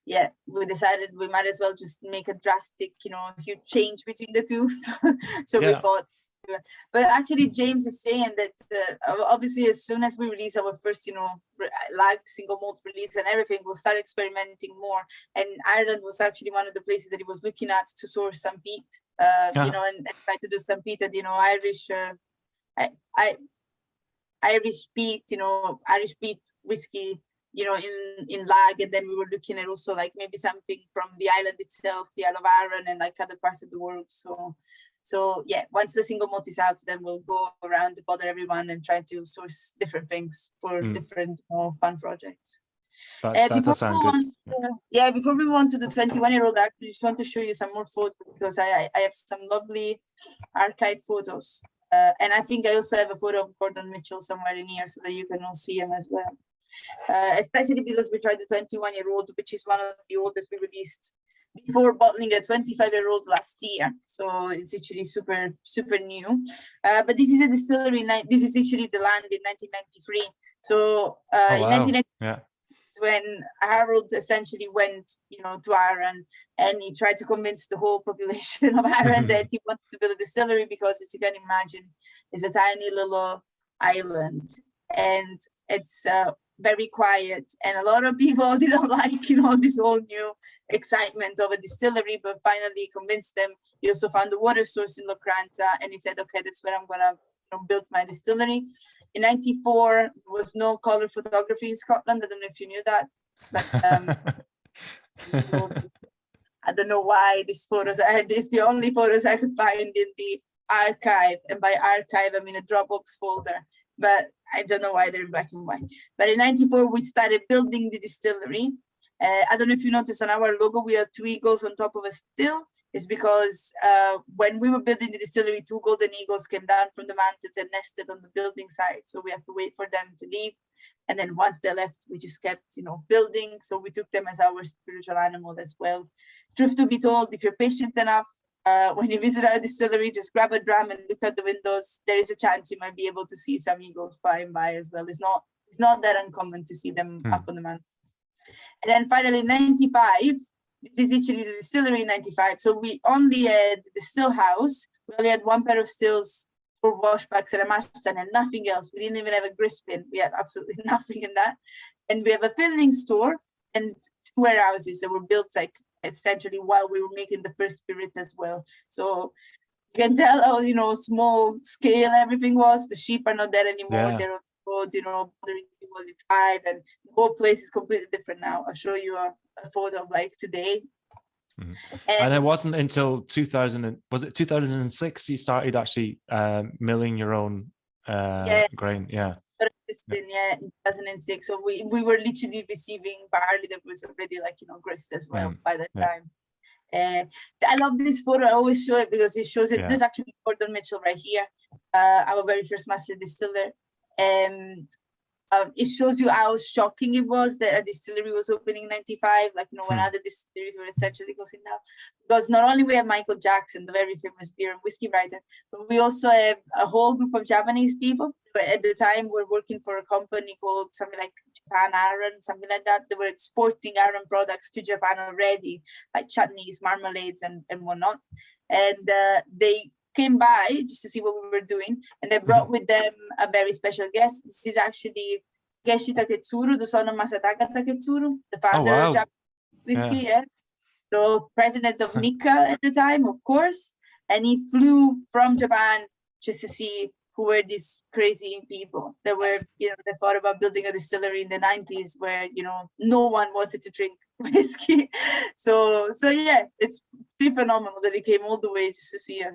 B: yeah, we decided we might as well just make a drastic, huge change between the two. So we thought, but actually James is saying that obviously as soon as we release our first, lag single malt release and everything, we'll start experimenting more. And Ireland was actually one of the places that he was looking at to source some peat, and try to do some peated, Irish peat, Irish peat whiskey, in lag. And then we were looking at also like maybe something from the island itself, the Isle of Arran, and like other parts of the world. So yeah, once the single malt is out, then we'll go around to bother everyone and try to source different things for different fun projects.
A: That does sound good.
B: Before we move on to the 21-year-old, I just want to show you some more photos because I have some lovely archive photos. And I think I also have a photo of Gordon Mitchell somewhere in here so that you can all see him as well. Especially because we tried the 21-year-old, which is one of the oldest we released before bottling a 25-year-old last year. So it's actually super, super new. But this is a distillery. This is actually the land in 1993. So in 1993, when Harold essentially went, to Arran, and he tried to convince the whole population of Arran that he wanted to build a distillery because, as you can imagine, it's a tiny little island and it's very quiet. And a lot of people didn't like, this whole new excitement of a distillery, but finally convinced them. He also found the water source in Lacranza, and he said, okay, that's where I'm going to built my distillery. In 94, there was no color photography in Scotland. I don't know if you knew that, but I don't know why these photos. It's the only photos I could find in the archive, and by archive I mean a Dropbox folder. But I don't know why they're in black and white. But in 94, we started building the distillery. I don't know if you noticed on our logo, we have 2 eagles on top of a still. Is because when we were building the distillery, 2 golden eagles came down from the mountains and nested on the building site. So we had to wait for them to leave. And then once they left, we just kept, building. So we took them as our spiritual animal as well. Truth to be told, if you're patient enough, when you visit our distillery, just grab a drum and look out the windows. There is a chance you might be able to see some eagles flying by as well. It's not that uncommon to see them up on the mountains. And then finally, 95. This is actually the distillery in 95. So we only had the still house. We only had 1 pair of stills, 4 washbacks and a mash tun and nothing else. We didn't even have a grist bin. We had absolutely nothing in that. And we have a filling store and 2 warehouses that were built like essentially while we were making the first spirit as well. So you can tell how, small scale everything was. The sheep are not there anymore.
A: Yeah.
B: They're on the road, bothering people to drive, and the whole place is completely different now. I'll show you a photo of like today.
A: And it wasn't until 2006 you started actually milling your own grain? Yeah.
B: It's been in 2006. So we were literally receiving barley that was already grist as well by that time. I love this photo. I always show it because it shows it. This is actually Gordon Mitchell right here, our very first master distiller. It shows you how shocking it was that a distillery was opening in 95, when other distilleries were essentially closing down. Because not only we have Michael Jackson, the very famous beer and whiskey writer, but we also have a whole group of Japanese people. But at the time, we're working for a company called something like Japan Arran, something like that. They were exporting Arran products to Japan already, like chutneys, marmalades, and whatnot. And they came by just to see what we were doing, and they brought with them a very special guest. This is actually Geshi Taketsuru, the son of Masataka Taketsuru, the founder of Japanese whiskey. So president of Nikka at the time, of course, and he flew from Japan just to see who were these crazy people that were, they thought about building a distillery in the 90s where, no one wanted to drink whiskey. So yeah, it's pretty phenomenal that he came all the way just to see us.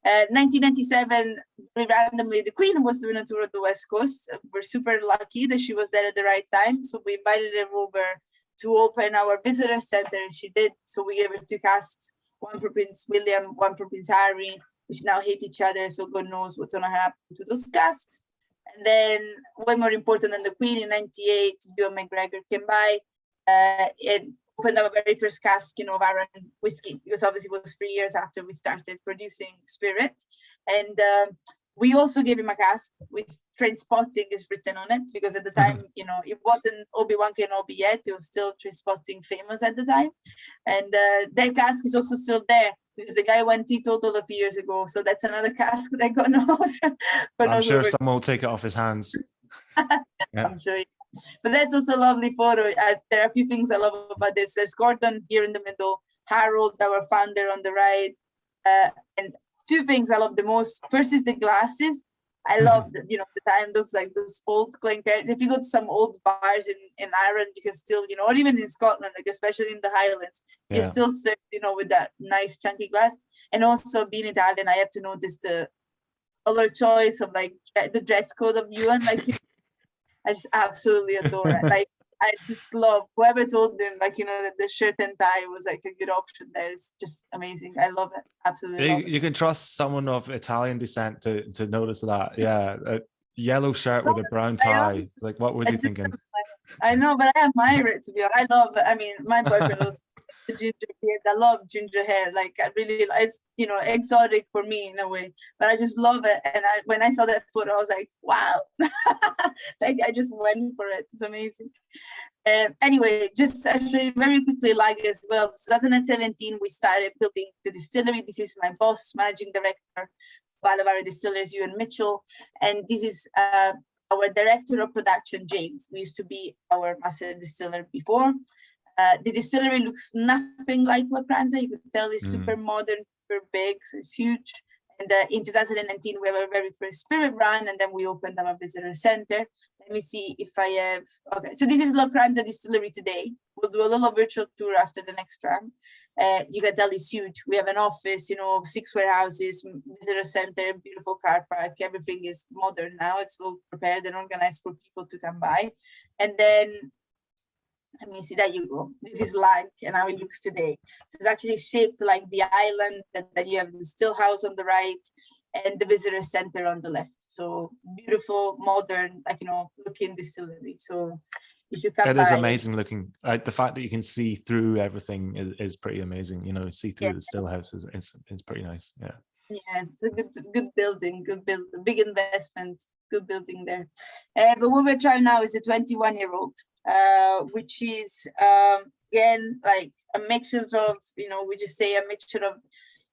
B: 1997, randomly, the Queen was doing a tour of the West Coast. We're super lucky that she was there at the right time. So we invited her over to open our visitor center, and she did. So we gave her 2 casks, one for Prince William, one for Prince Harry, which now hate each other. So God knows what's going to happen to those casks. And then, way more important than the Queen, in 98, Ewan McGregor came by and opened our very first cask, of Arran whiskey, because obviously it was 3 years after we started producing spirit. And we also gave him a cask with Train Spotting is written on it, because at the time, it wasn't Obi-Wan Kenobi yet. It was still Train Spotting famous at the time. And that cask is also still there, because the guy went teetotal a few years ago. So that's another cask that got knows.
A: I'm sure someone will take it off his hands.
B: I'm sure. But that's also a lovely photo. There are a few things I love about this. There's Gordon here in the middle, Harold, our founder, on the right. And 2 things I love the most. First is the glasses. I love the time, those old Glencairns. If you go to some old bars in Ireland, you can still, or even in Scotland, especially in the Highlands, you can still serve, with that nice chunky glass. And also being Italian, I have to notice the color choice of the dress code of Ewan. I just absolutely adore it. I just love whoever told them, that the shirt and tie was a good option there. It's just amazing. I love it. Absolutely. Love it.
A: You can trust someone of Italian descent to notice that. Yeah. A yellow shirt with a brown tie. It's what was he thinking?
B: I know, but I admire it, to be honest. I love it. I mean, my boyfriend was the ginger beard. I love ginger hair. I really, it's exotic for me in a way, but I just love it. And when I saw that photo, I was like, wow. I just went for it. It's amazing. Anyway, just actually very quickly, as well. 2017, we started building the distillery. This is my boss, managing director of Alvaro Distillers, Ewan Mitchell, and this is our director of production, James, who used to be our master distiller before. The distillery looks nothing like Lacranza. You could tell it's super modern, super big, so it's huge. And in 2019, we have our very first spirit run, and then we opened our visitor center. Let me see if I have. Okay, so this is Lacranza Distillery today. We'll do a little virtual tour after the next round. You can tell it's huge. We have an office, 6 warehouses, visitor center, beautiful car park. Everything is modern now. It's all prepared and organized for people to come by. And then, let me see, there you go. This is Lag and how it looks today. So it's actually shaped like the island, and then you have the still house on the right and the visitor center on the left. So beautiful, modern, looking distillery. So you should come by.
A: It is amazing looking. The fact that you can see through everything is pretty amazing. See through the still house is pretty nice. Yeah.
B: Yeah, it's a good building, big investment, good building there. But what we're trying now is a 21-year-old. Which is again a mixture of we just say a mixture of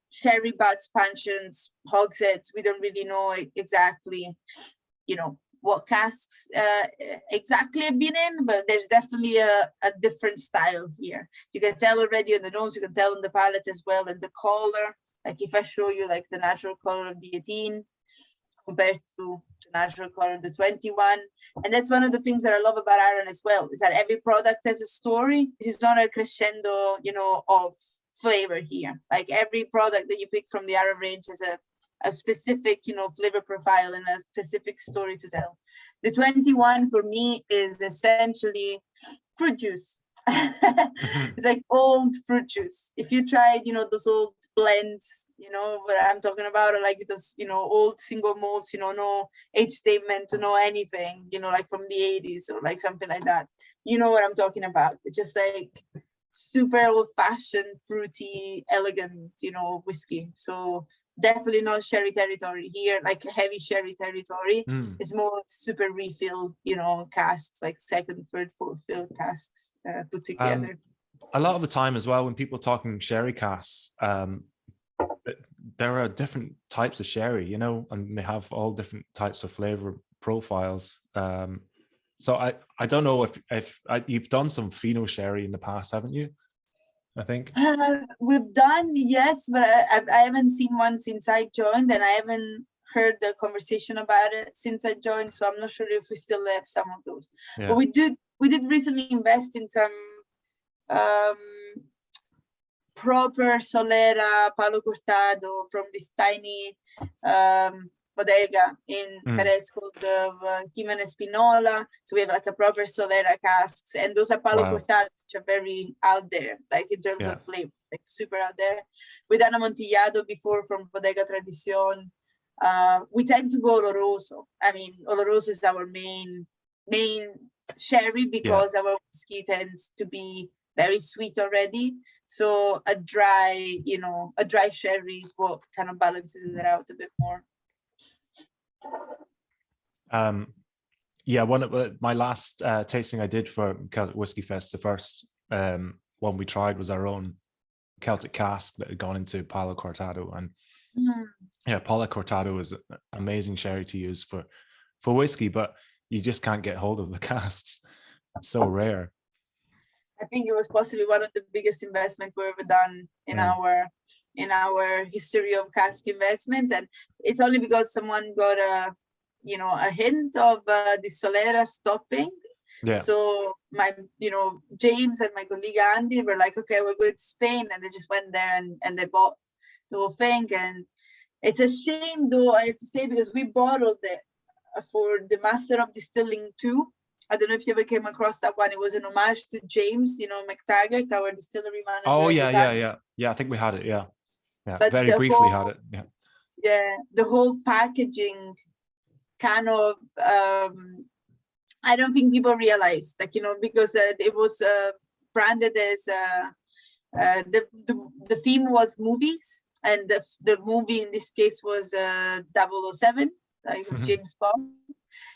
B: sherry butts, pensions, hogsheads. We don't really know exactly what casks exactly have been in, but there's definitely a different style here. You can tell already on the nose, you can tell on the palate as well, and the color. If I show you the natural color of the 18 compared to the natural color, the 21. And that's one of the things that I love about Arran as well, is that every product has a story. This is not a crescendo, of flavor here. Like every product that you pick from the Arran range has a specific, flavor profile and a specific story to tell. The 21 for me is essentially fruit juice. It's like old fruit juice. If you tried, those old blends, what I'm talking about, or like those, old single malts, no age statement, no anything, like from the 80s or like something like that. You know what I'm talking about. It's just like super old-fashioned, fruity, elegant, whiskey. So definitely not sherry territory here, like heavy sherry territory. It's more super refill, casks, like second, third, fourth fill casks put together.
A: A lot of the time as well, when people are talking sherry casks, there are different types of sherry, and they have all different types of flavor profiles. So I don't know if you've done some pheno sherry in the past, haven't you? I think
B: we've done, yes, but I haven't seen one since I joined, and I haven't heard the conversation about it since I joined. So I'm not sure if we still have some of those. Yeah. But we did recently invest in some proper Solera Palo Cortado from this tiny bodega in Jerez called Jimenez Spinola. So we have like a proper Solera casks, and those are Palo Cortado, which are very out there, like in terms of flavor, like super out there. We done Amontillado before from Bodega Tradición. We tend to go Oloroso. I mean, Oloroso is our main sherry because our whiskey tends to be very sweet already. So a dry sherry is what kind of balances it out a bit more.
A: One of my last tasting I did for Celtic Whiskey Fest, the first one we tried was our own Celtic cask that had gone into Palo Cortado, and Palo Cortado is an amazing sherry to use for whiskey, but you just can't get hold of the casks. It's so rare.
B: I think it was possibly one of the biggest investments we've ever done in our history of cask investment, and it's only because someone got a hint of the Solera stopping. Yeah. So my James and my colleague Andy were like, okay, we're going to Spain, and they just went there and they bought the whole thing. And it's a shame, though, I have to say, because we bottled it for the Master of Distilling 2. I don't know if you ever came across that one. It was an homage to James, McTaggart, our distillery manager.
A: Oh, yeah. I think we had it, yeah. But very briefly had it, yeah.
B: Yeah, the whole packaging kind of, I don't think people realize, because it was branded as, the theme was movies, and the movie in this case was 007, it was James Bond.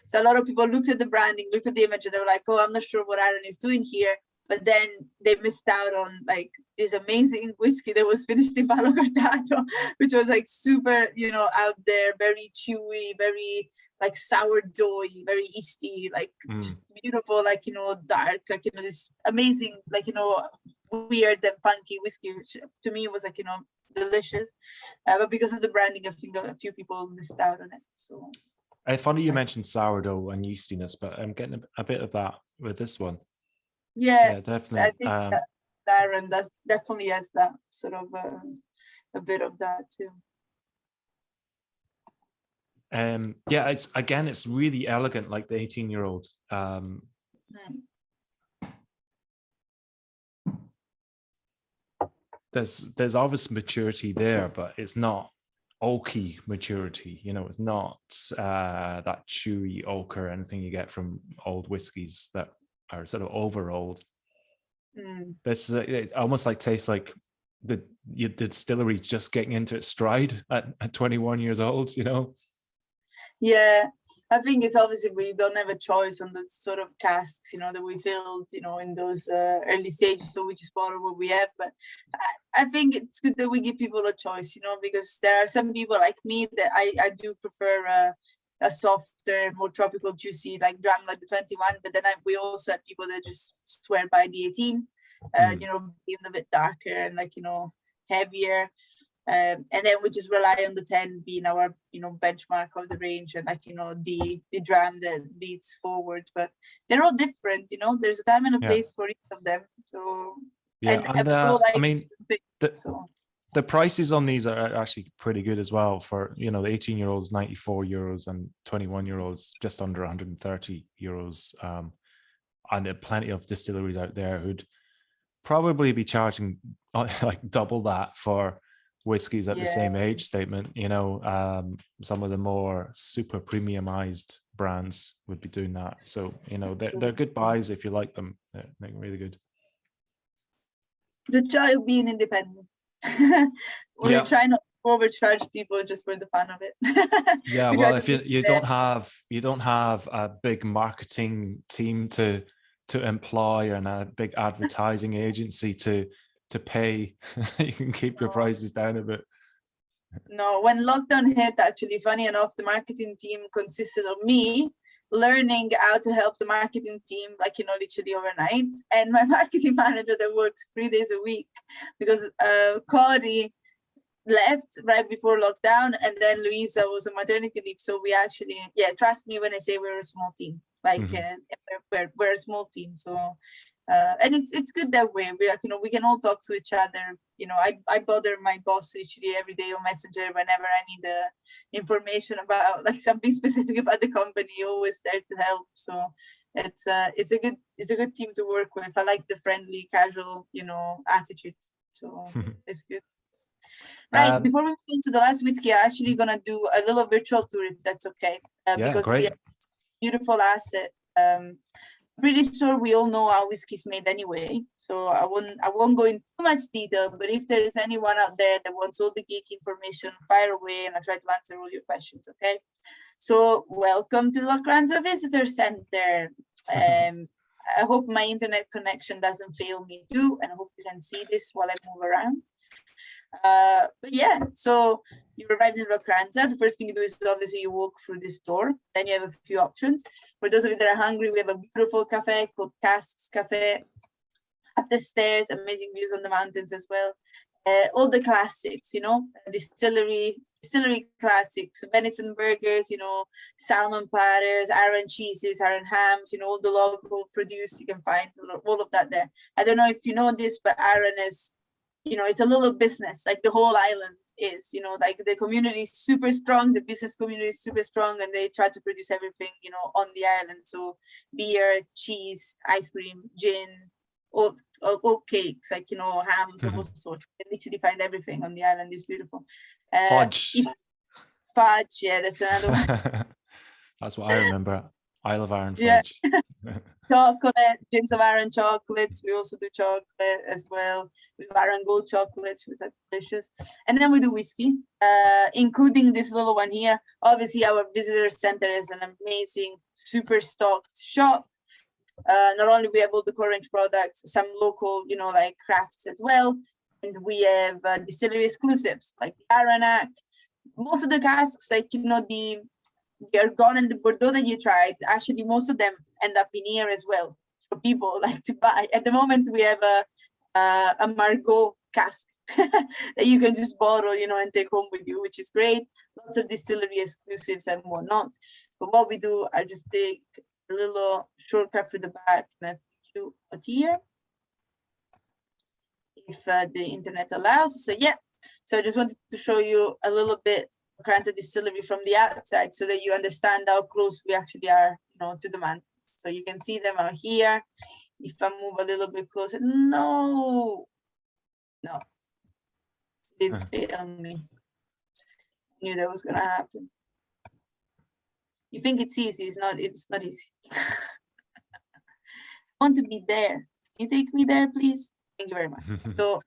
B: So a lot of people looked at the branding, looked at the image, and they were like, oh, I'm not sure what Arran is doing here. But then they missed out on like this amazing whiskey that was finished in Palo Cortado, which was like super, out there, very chewy, very like sourdoughy, very yeasty, like just beautiful, like, dark, like, this amazing, like, weird and funky whiskey, which to me was like, delicious. But because of the branding, I think a few people missed out on it. So.
A: It's funny you mentioned sourdough and yeastiness, but I'm getting a bit of that with this one.
B: Yeah,
A: definitely.
B: I think that Arran definitely has that sort of a bit of that too. It's
A: really elegant, like the 18-year-old. There's obvious maturity there, but it's not oaky maturity. It's not that chewy oak or anything you get from old whiskies that are sort of over old. It almost like tastes like the distillery just getting into its stride at 21 years old.
B: Yeah, I think it's obviously we don't have a choice on the sort of casks, that we filled, in those early stages. So we just bottle what we have. But I think it's good that we give people a choice, because there are some people like me that I do prefer a softer, more tropical, juicy, like drank like the 21. But then we also have people that just swear by the 18, being a bit darker and like, heavier. And then we just rely on the 10 being our, benchmark of the range, and like, the dram that leads forward. But they're all different, there's a time and a place for each of them. So
A: yeah, and I mean, the prices on these are actually pretty good as well. For the 18-year-olds, €94, and 21-year-olds just under €130. And there are plenty of distilleries out there who'd probably be charging like double that for whiskeys at the same age statement. Some of the more super premiumized brands would be doing that. So they're good buys if you like them. They're really good.
B: The joy of being independent. We're trying not to overcharge people just for the fun of it.
A: Yeah, well, if you don't have a big marketing team to employ and a big advertising agency to pay, you can keep your prices down a bit.
B: No, when lockdown hit, actually, funny enough, the marketing team consisted of me learning how to help the marketing team, like, literally overnight, and my marketing manager that works 3 days a week, because Cody left right before lockdown, and then Luisa was on maternity leave. So we actually, trust me when I say we're a small team. Like, we're a small team. So and it's good that way. We, like, we can all talk to each other. I bother my boss literally every day on Messenger whenever I need information about like something specific about the company. Always there to help. So it's a good team to work with. I like the friendly, casual, attitude. So it's good. Right, before we move into the last whiskey, I'm actually gonna do a little virtual tour, if that's okay. Because
A: great.
B: we have this beautiful asset. Pretty sure we all know how whiskey is made anyway, so I won't go into too much detail. But if there is anyone out there that wants all the geek information, fire away, and I'll try to answer all your questions. Okay. So welcome to the Lacranza Visitor Center. I hope my internet connection doesn't fail me too, and I hope you can see this while I move around. But yeah, so you arrive in Lacranza. The first thing you do is obviously you walk through this door. Then you have a few options. For those of you that are hungry, we have a beautiful cafe called Casks Cafe. Up the stairs, amazing views on the mountains as well. All the classics, distillery classics, venison burgers, salmon platters, Arran cheeses, Arran hams, all the local produce. You can find all of that there. I don't know if you know this, but Arran is, it's a little business, like the whole island is, like the community is super strong, the business community is super strong, and they try to produce everything, on the island. So beer, cheese, ice cream, gin, all cakes, like, hams, all sorts. You can literally find everything on the island. It's beautiful.
A: Fudge.
B: Fudge, yeah, that's another one.
A: That's what I remember. Isle of Arran fudge.
B: Chocolate, drinks of Arran chocolates. We also do chocolate as well. We have Arran gold chocolates, which are delicious. And then we do whiskey, including this little one here. Obviously, our visitor center is an amazing, super stocked shop. Not only we have all the current products, some local, like crafts as well. And we have distillery exclusives like the Aranac. Most of the casks, like, the Argonne and the Bordeaux that you tried, actually most of them end up in here as well for people like to buy. At the moment we have a Margaux cask that you can just bottle, and take home with you, which is great. Lots of distillery exclusives and whatnot. But what we do, I just take a little shortcut through the back and I take you out here if the internet allows. So yeah, so I just wanted to show you a little bit Lacranza Distillery from the outside so that you understand how close we actually are, to the mountains. So you can see them out here. If I move a little bit closer, no, it failed me. I knew that was gonna happen. You think it's easy? It's not easy. I want to be there. Can you take me there, please? Thank you very much. So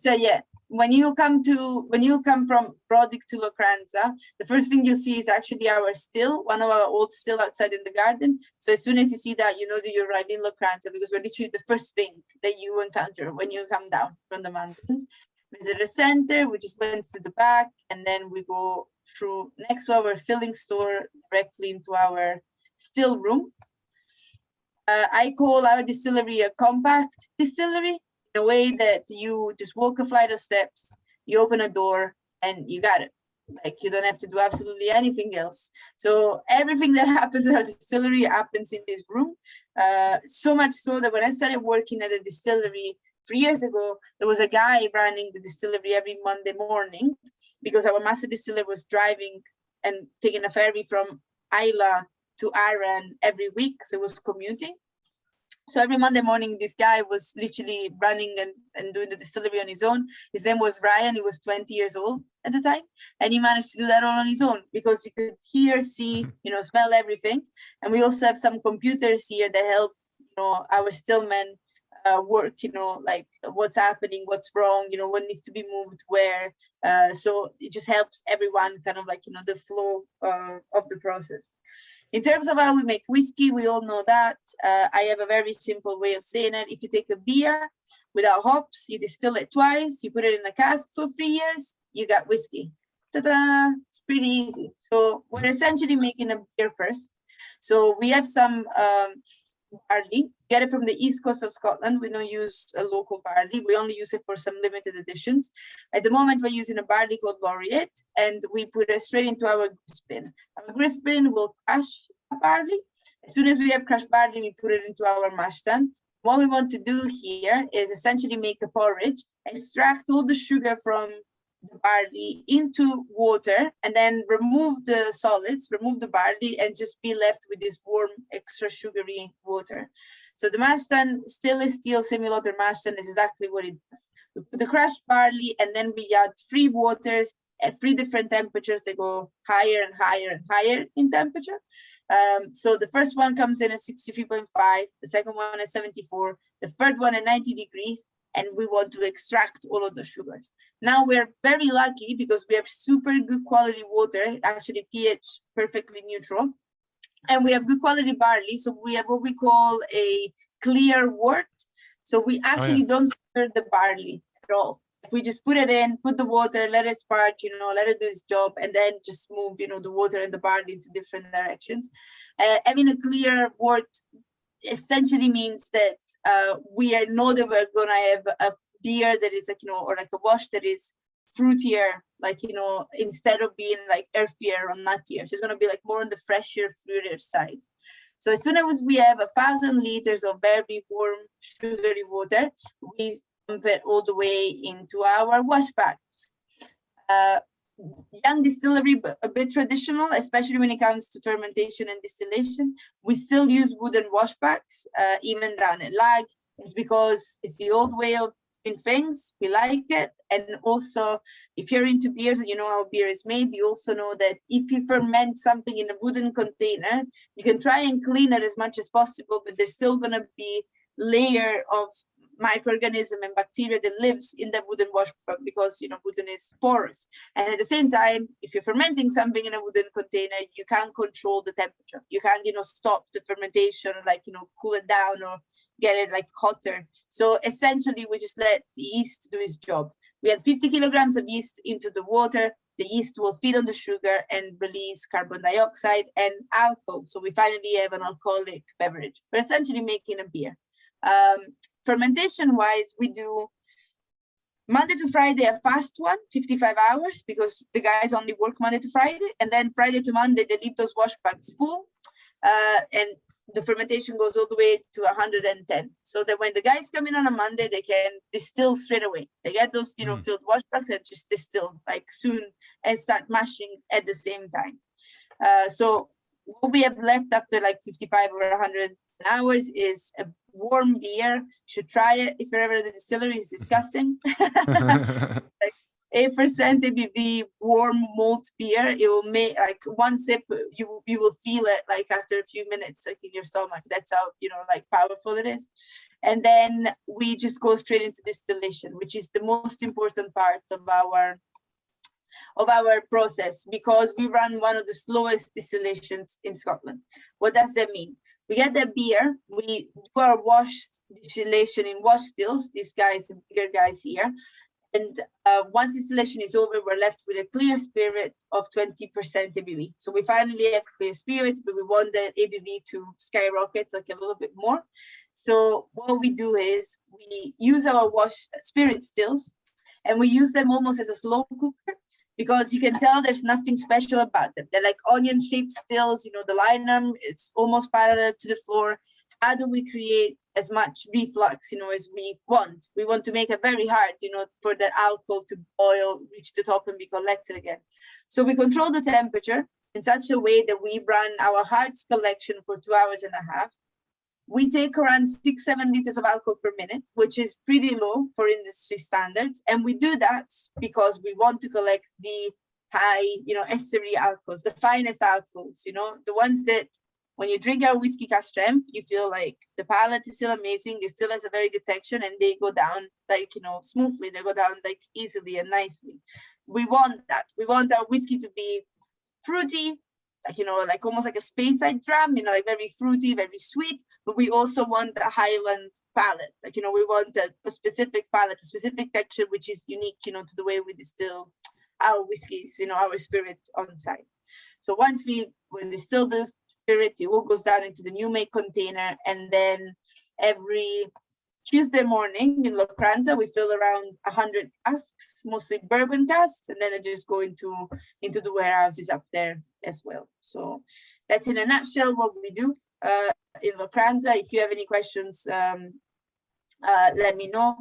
B: yeah. When you come from Brodick to Lacranza, the first thing you see is actually our still, one of our old still outside in the garden. So as soon as you see that, you know that you're right in Lacranza, because we're literally the first thing that you encounter when you come down from the mountains. Visitor center, we just went through the back, and then we go through next to our filling store directly into our still room. I call our distillery a compact distillery, the way that you just walk a flight of steps you open a door and you got it. Like, you don't have to do absolutely anything else. So everything that happens in our distillery happens in this room. So much so that when I started working at the distillery 3 years ago, there was a guy running the distillery every Monday morning, because our master distiller was driving and taking a ferry from Isla to Arran every week. So it was commuting. So every Monday morning, this guy was literally running and doing the distillery on his own. His name was Ryan. He was 20 years old at the time. And he managed to do that all on his own, because you could hear, see, smell everything. And we also have some computers here that help, our stillmen work, like what's happening, what's wrong, what needs to be moved where. So it just helps everyone kind of like, the flow of the process. In terms of how we make whiskey, we all know that. I have a very simple way of saying it. If you take a beer without hops, you distill it twice, you put it in a cask for 3 years, you got whiskey. Ta-da! It's pretty easy. So we're essentially making a beer first. So we have some barley, get it from the east coast of Scotland. We don't use a local barley. We only use it for some limited editions. At the moment, we're using a barley called Laureate, and we put it straight into our grist bin. Our grist bin will crush barley. As soon as we have crushed barley, we put it into our mash tun. What we want to do here is essentially make a porridge, extract all the sugar from the barley into water, and then remove the solids, remove the barley, and just be left with this warm, extra sugary water. So the mash tun, stainless steel semi-water mash tun, is exactly what it does. We put the crushed barley, and then we add 3 waters at 3 different temperatures. They go higher and higher and higher in temperature. So the first one comes in at 63.5, the second one at 74, the third one at 90 degrees, and we want to extract all of the sugars. Now we're very lucky because we have super good quality water, actually pH perfectly neutral, and we have good quality barley. So we have what we call a clear wort. So we actually don't stir the barley at all. We just put it in, put the water, let it spark, let it do its job, and then just move, the water and the barley into different directions. Having a clear wort essentially means that we know that we're gonna have a beer that is like, or like a wash that is fruitier, like, instead of being like earthier or nuttier. So it's gonna be like more on the fresher, fruitier side. So as soon as we have 1,000 liters of very warm, sugary water, we pump it all the way into our wash bags. Young distillery, but a bit traditional, especially when it comes to fermentation and distillation. We still use wooden wash bags, even down at Lag. It's because it's the old way of doing things. We like it. And also, if you're into beers and you know how beer is made, you also know that if you ferment something in a wooden container, you can try and clean it as much as possible, but there's still going to be layer of microorganism and bacteria that lives in the wooden wash bag, because wooden is porous. And at the same time, if you're fermenting something in a wooden container, you can't control the temperature. You can't stop the fermentation, or like cool it down or get it like hotter. So essentially we just let the yeast do its job. We add 50 kilograms of yeast into the water. The yeast will feed on the sugar and release carbon dioxide and alcohol. So we finally have an alcoholic beverage. We're essentially making a beer. Fermentation wise, we do Monday to Friday a fast one, 55 hours, because the guys only work Monday to Friday, and then Friday to Monday they leave those wash bags full, and the fermentation goes all the way to 110. So that when the guys come in on a Monday, they can distill straight away. They get those filled wash bags and just distill like soon and start mashing at the same time. So what we have left after like 55 or 100 hours is a warm beer. You should try it if you're ever at the distillery. It's disgusting. Like 8% ABV warm malt beer. It will make like one sip, you will feel it like after a few minutes, like in your stomach. That's how like powerful it is. And then we just go straight into distillation, which is the most important part of our process, because we run one of the slowest distillations in Scotland. What does that mean? We get the beer, we do our wash distillation in wash stills, these guys, the bigger guys here. And once distillation is over, we're left with a clear spirit of 20% ABV. So we finally have clear spirit, but we want the ABV to skyrocket like a little bit more. So what we do is we use our wash spirit stills, and we use them almost as a slow cooker, because you can tell there's nothing special about them. They're like onion-shaped stills, the liner, it's almost parallel to the floor. How do we create as much reflux, as we want? We want to make it very hard, for the alcohol to boil, reach the top and be collected again. So we control the temperature in such a way that we run our hearts collection for 2.5 hours. We take around 6-7 liters of alcohol per minute, which is pretty low for industry standards. And we do that because we want to collect the high, estery alcohols, the finest alcohols, the ones that when you drink our whiskey cask strength, you feel like the palate is still amazing. It still has a very good texture, and they go down smoothly. They go down easily and nicely. We want that. We want our whiskey to be fruity, almost like a Speyside dram, very fruity, very sweet. But we also want a Highland palate. We want a specific palate, a specific texture, which is unique, to the way we distill our whiskeys, our spirit on site. So once we distill this spirit, it all goes down into the new make container, and then every Tuesday morning in Lacranza, we fill around 100 casks, mostly bourbon casks, and then they just go into the warehouses up there as well. So that's in a nutshell what we do in Lacranza. If you have any questions, let me know.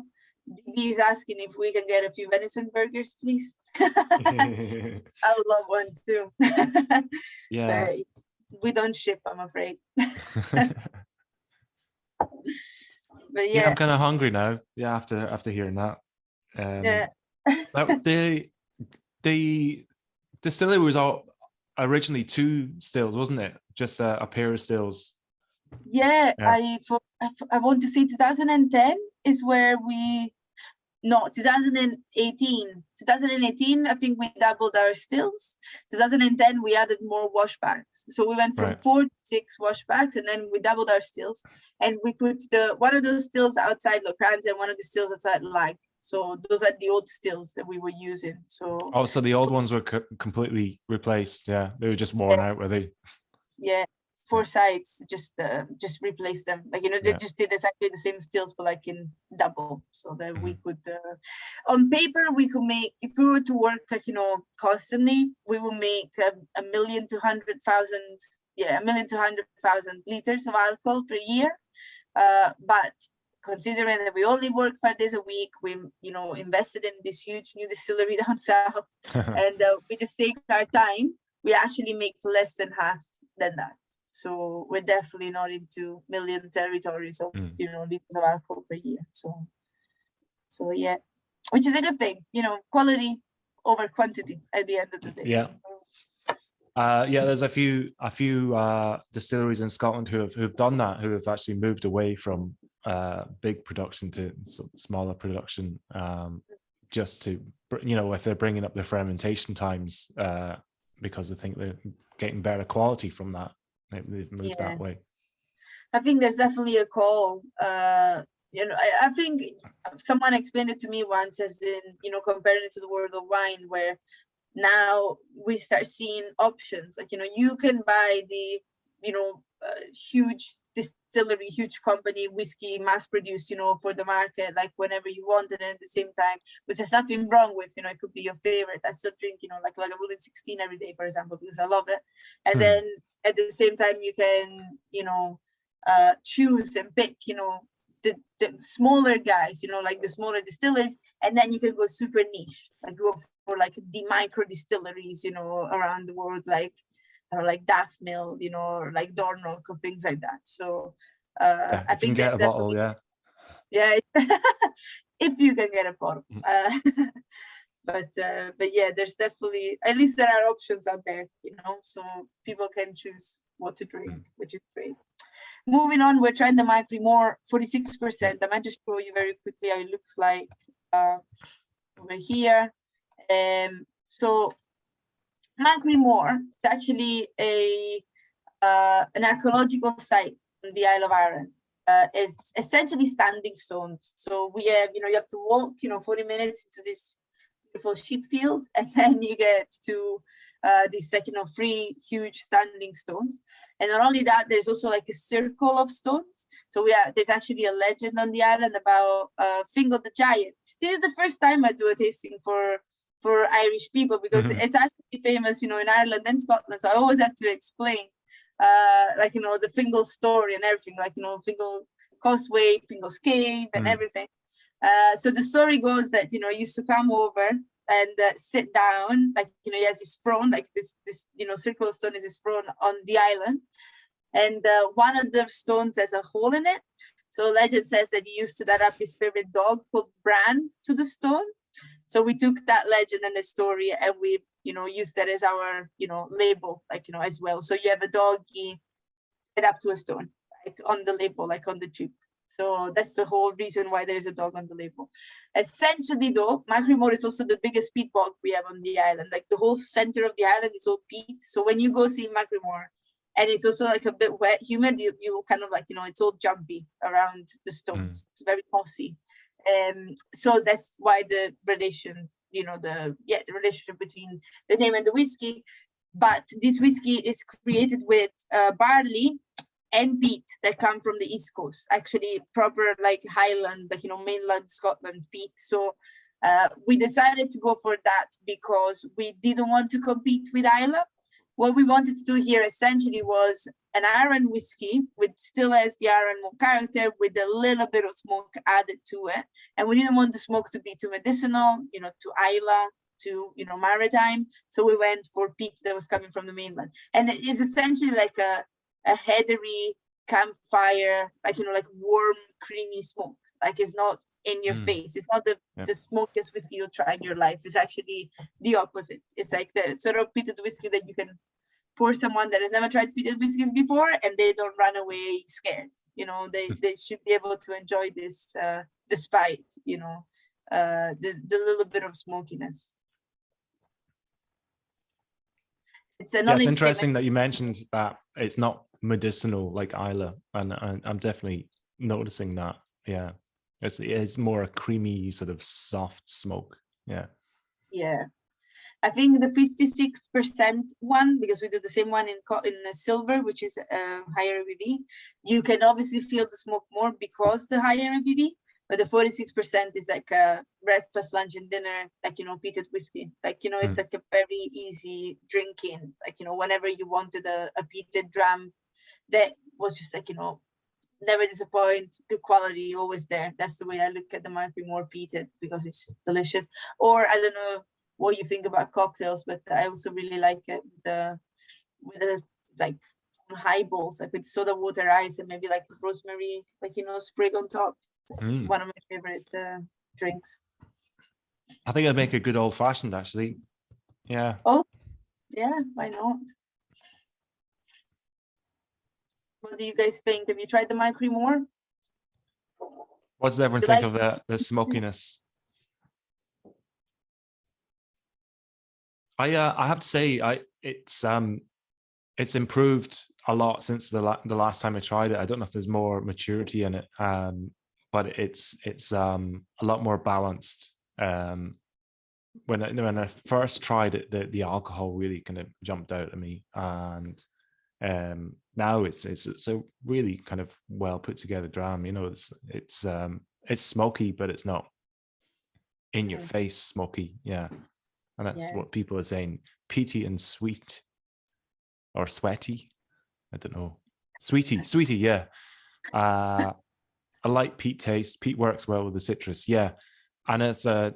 B: He's asking if we can get a few venison burgers, please. I would love one too.
A: Yeah.
B: But we don't ship, I'm afraid. But
A: yeah, I'm kind of hungry now. Yeah, after hearing that.
B: Yeah.
A: The distillery was all originally 2 stills, wasn't it? Just a pair of stills.
B: Yeah. I want to say 2010 is where 2018. 2018, I think we doubled our stills. 2010, we added more wash bags. So we went from 4 to 6 wash bags, and then we doubled our stills. And we put one of those stills outside Lacranza and one of the stills outside Lag. So those are the old stills that we were using. So
A: the old ones were completely replaced. Yeah, they were just worn out, were they? Yeah.
B: 4 sides, just replace them. They just did exactly the same stills, but in double, so that we could, on paper, we could make, if we were to work constantly, we will make 1 million to 100,000, 1 million to 100,000 liters of alcohol per year. But considering that we only work 5 days a week, we invested in this huge new distillery down south, and we just take our time. We actually make less than half than that. So we're definitely not into million territories of liters of alcohol per year. So yeah, which is a good thing. Quality over quantity at the end of the day.
A: Yeah. There's a few distilleries in Scotland who've done that, who have actually moved away from big production to smaller production, just to if they're bringing up their fermentation times because they think they're getting better quality from that. They've moved that way.
B: I think there's definitely a call. I think someone explained it to me once, as in, comparing it to the world of wine, where now we start seeing options. You can buy the, huge distillery, huge company whiskey, mass produced, for the market, whenever you want it, and at the same time, which there's nothing wrong with, it could be your favorite. I still drink, like a Lagavulin 16 every day, for example, because I love it. And then at the same time, you can, choose and pick, the smaller guys, the smaller distillers, and then you can go super niche, go for the micro distilleries, around the world, like Daft Mill, or like Dornoch, or things like that. So I think
A: you can get a bottle,
B: yeah, if you can get a bottle. But yeah, there's definitely, at least there are options out there, so people can choose what to drink, which is great. Moving on, we're trying the Mac More 46%. I might just show you very quickly how it looks like over here. So Mac More is actually an archaeological site on the Isle of Arran. It's essentially standing stones. So we have, you have to walk, 40 minutes into this beautiful sheep field, and then you get to these 3 huge standing stones. And not only that, there's also a circle of stones. So there's actually a legend on the island about Fingal the Giant. this is the first time I do a tasting for Irish people, because it's actually famous, in Ireland and Scotland. So I always have to explain, the Fingal story and everything, Fingal Causeway, Fingal's Cave, and everything. So the story goes that, he used to come over and sit down, he has his throne, this circular stone is his throne on the island. And one of the stones has a hole in it. So legend says that he used to let up his favorite dog called Bran to the stone. So we took that legend and the story, and we, used that as our, label, as well. So you have a doggy set up to a stone, on the label, on the tube. So that's the whole reason why there is a dog on the label. Essentially, though, Macrimore is also the biggest peat bog we have on the island. The whole center of the island is all peat. So when you go see Macrimore, and it's also a bit wet, humid, you'll kind of it's all jumpy around the stones. It's very mossy. So that's why the relation, the relationship between the name and the whiskey. But this whiskey is created with barley and peat that come from the East Coast, actually proper Highland, mainland Scotland peat. So we decided to go for that because we didn't want to compete with Islay. What we wanted to do here essentially was an Arran whiskey, which still has the Arran malt character with a little bit of smoke added to it. And we didn't want the smoke to be too medicinal, to Islay, to, maritime. So we went for peat that was coming from the mainland. And it's essentially a heathery campfire, warm, creamy smoke. It's not in your face. It's not the smokiest whiskey you'll try in your life. It's actually the opposite. It's the sort of peated whiskey that you can pour someone that has never tried peated whiskeys before, and they don't run away scared. They should be able to enjoy this despite, the little bit of smokiness. It's
A: interesting that you mentioned that it's not medicinal like Islay, and I'm definitely noticing that. Yeah, it's more a creamy sort of soft smoke. Yeah.
B: I think the 56% one, because we do the same one in silver, which is higher ABV. You can obviously feel the smoke more because the higher ABV, but the 46% is a breakfast, lunch, and dinner, peated whiskey. It's a very easy drinking. Whenever you wanted a peated dram that was just never disappoint, good quality, always there. That's the way I look at the Macrimore peated, because it's delicious. Or I don't know what you think about cocktails, but I also really like it with the highballs, with soda water ice and maybe rosemary, sprig on top. It's one of my favorite drinks.
A: I think I'd make a good old fashioned, actually. Yeah.
B: Oh, yeah, why not? What do you guys think? Have you tried the Macrimore?
A: What does everyone think of the smokiness? I have to say, it's improved a lot since the last time I tried it. I don't know if there's more maturity in it, but it's a lot more balanced. When I first tried it, the alcohol really kind of jumped out at me, and now it's a really kind of well put together dram. It's smoky, but it's not in your face smoky. Yeah. And that's what people are saying. Peaty and sweet, or sweaty. I don't know. Sweetie, yeah. I like peat taste. Peat works well with the citrus, yeah. And it's the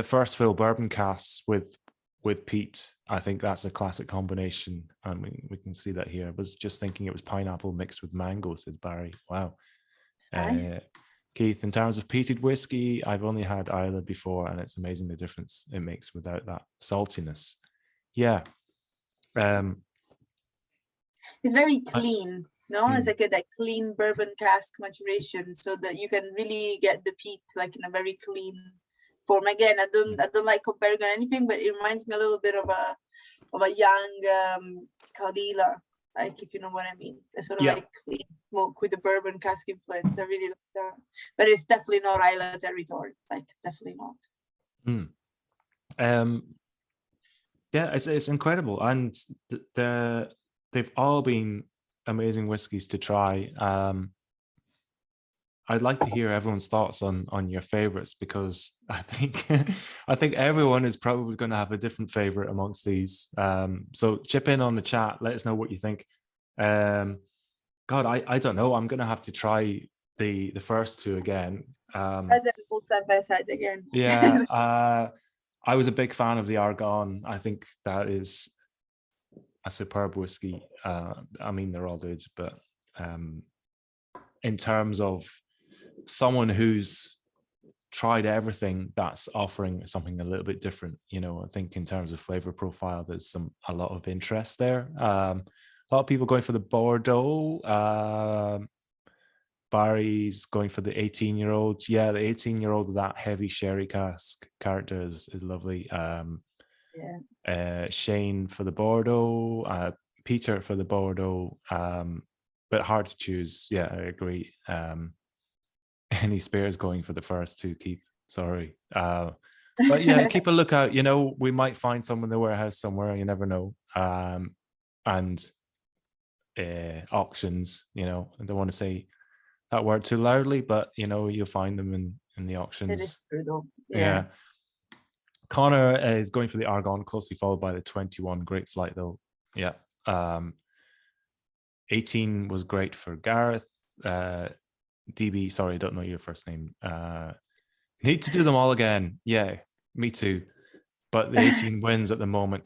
A: first fill bourbon casks with peat. I think that's a classic combination, and we can see that here. I was just thinking it was pineapple mixed with mango, says Barry. Wow. Nice. Keith, in terms of peated whiskey, I've only had Islay before, and it's amazing the difference it makes without that saltiness. Yeah.
B: It's very clean, no? It's that clean bourbon cask maturation, so that you can really get the peat in a very clean form. Again, I don't like comparing or anything, but it reminds me a little bit of a young Caldila, if you know what I mean. It's sort of clean smoke with the bourbon cask influence. I really like that. But it's definitely not Islay territory. Definitely not.
A: Yeah, it's incredible, and they've all been amazing whiskies to try. I'd like to hear everyone's thoughts on your favorites, because I think I think everyone is probably going to have a different favorite amongst these. So chip in on the chat, let us know what you think. God, I don't know. I'm going to have to try the first two again.
B: And then both side by side again.
A: Yeah, I was a big fan of the Arran. I think that is a superb whiskey. I mean, they're all good, but in terms of someone who's tried everything, that's offering something a little bit different. You know, I think in terms of flavor profile, there's a lot of interest there. A lot of people going for the Bordeaux. Barry's going for the 18-year-old. Yeah, the 18-year-old with that heavy sherry cask character is lovely. Shane for the Bordeaux, Peter for the Bordeaux, but hard to choose. Yeah, I agree. Any Spears going for the first two, Keith. Sorry. But yeah, keep a lookout. You know, we might find some in the warehouse somewhere. You never know. And auctions, you know, I don't want to say that word too loudly, but you know, you'll find them in the auctions.
B: It is true though.
A: Yeah. Connor is going for the Arran, closely followed by the 21. Great flight though. Yeah. 18 was great for Gareth. DB, sorry, I don't know your first name. Need to do them all again. Yeah, me too. But the 18 wins at the moment.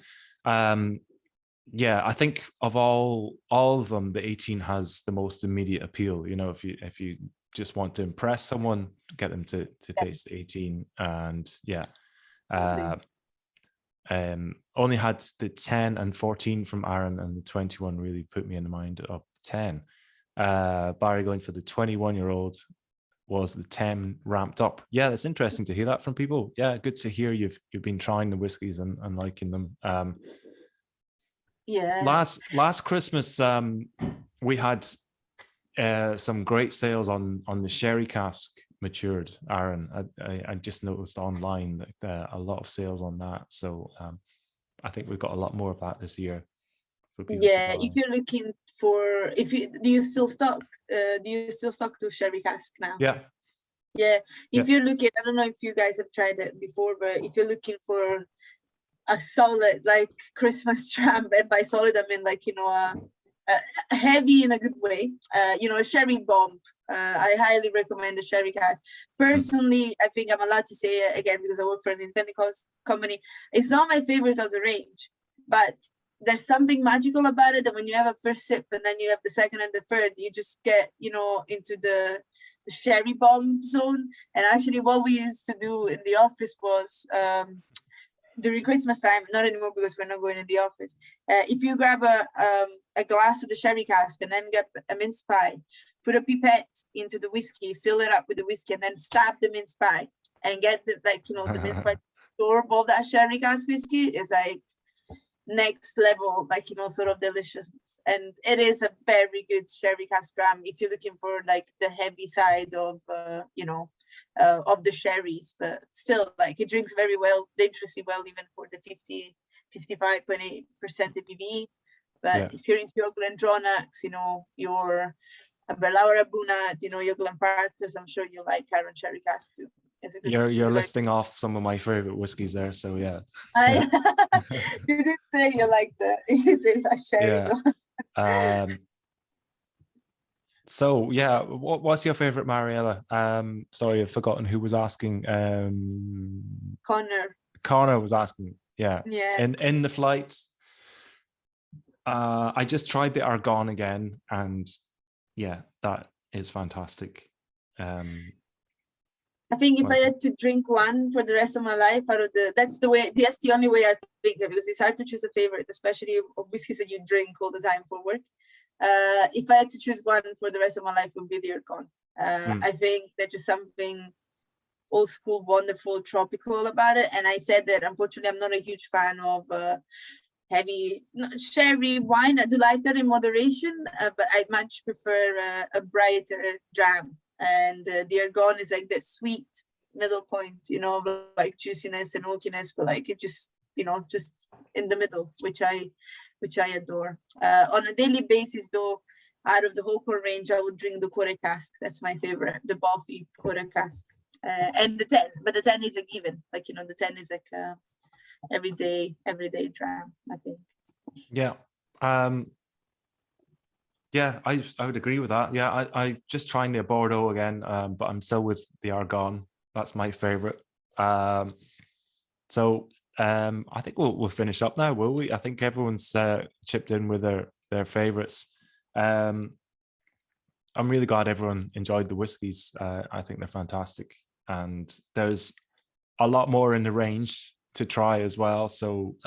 A: Yeah, I think of all of them, the 18 has the most immediate appeal. You know, if you just want to impress someone, get them to taste the 18. And yeah, only had the 10 and 14 from Arran, and the 21 really put me in the mind of the 10. Barry going for the 21-year-old. Was the 10 ramped up? Yeah, that's interesting to hear that from people. Yeah, good to hear you've been trying the whiskies and liking them.
B: Yeah.
A: Last Christmas, we had some great sales on the sherry cask matured Arran. I just noticed online that a lot of sales on that. So I think we've got a lot more of that this year.
B: Yeah, if you're looking for, do you still stock the sherry cask now?
A: Yeah.
B: If you're looking, I don't know if you guys have tried it before, but if you're looking for a solid like Christmas dram, and by solid I mean like, you know, a heavy in a good way, you know, a sherry bomb, I highly recommend the sherry cask. Personally, I think I'm allowed to say it again because I work for an independent company. It's not my favorite of the range, but there's something magical about it that when you have a first sip and then you have the second and the third, you just get, you know, into the sherry bomb zone. And actually what we used to do in the office was during Christmas time, not anymore because we're not going in the office, if you grab a glass of the sherry cask and then get a mince pie, put a pipette into the whiskey, fill it up with the whiskey, and then stab the mince pie and get the, like, you know, the mince pie absorb all that sherry cask whiskey is like next level, like, you know, sort of deliciousness. And it is a very good sherry cask dram if you're looking for like the heavy side of you know, of the sherries, but still like it drinks very well, dangerously well, even for the 55.8% ABV. But if you're into your Glendronachs, you know, your Berlaura Bunat, you know, your Glenfarclas, I'm sure you like Arran sherry cask too.
A: You're listing off some of my favorite whiskeys there, so yeah.
B: You did say you like the sherry.
A: Yeah. So yeah, what's your favorite Mariella? Sorry, I've forgotten who was asking. Connor was asking. Yeah. In the flight, I just tried the Arran again, and yeah, that is fantastic.
B: I think if I had to drink one for the rest of my life, that's the only way I think of it, because it's hard to choose a favorite, especially of whiskeys that you drink all the time for work. If I had to choose one for the rest of my life, it would be the Arran. I think there's just something old school, wonderful, tropical about it. And I said that unfortunately I'm not a huge fan of heavy sherry wine. I do like that in moderation, but I much prefer a brighter dram. And the Arran is like that sweet middle point, you know, like juiciness and oakiness, but like it just, you know, just in the middle, which I adore. On a daily basis, though, out of the whole core range, I would drink the Quarter Cask. That's my favorite, the Boffy Quarter Cask. And the 10, but the 10 is a given. Like, the 10 is like everyday dram, I think.
A: Yeah. Yeah, I would agree with that. Yeah, I just trying the Bordeaux again, but I'm still with the Argonne. That's my favorite. So I think we'll finish up now, will we? I think everyone's chipped in with their favorites. I'm really glad everyone enjoyed the whiskies. I think they're fantastic, and there's a lot more in the range to try as well. So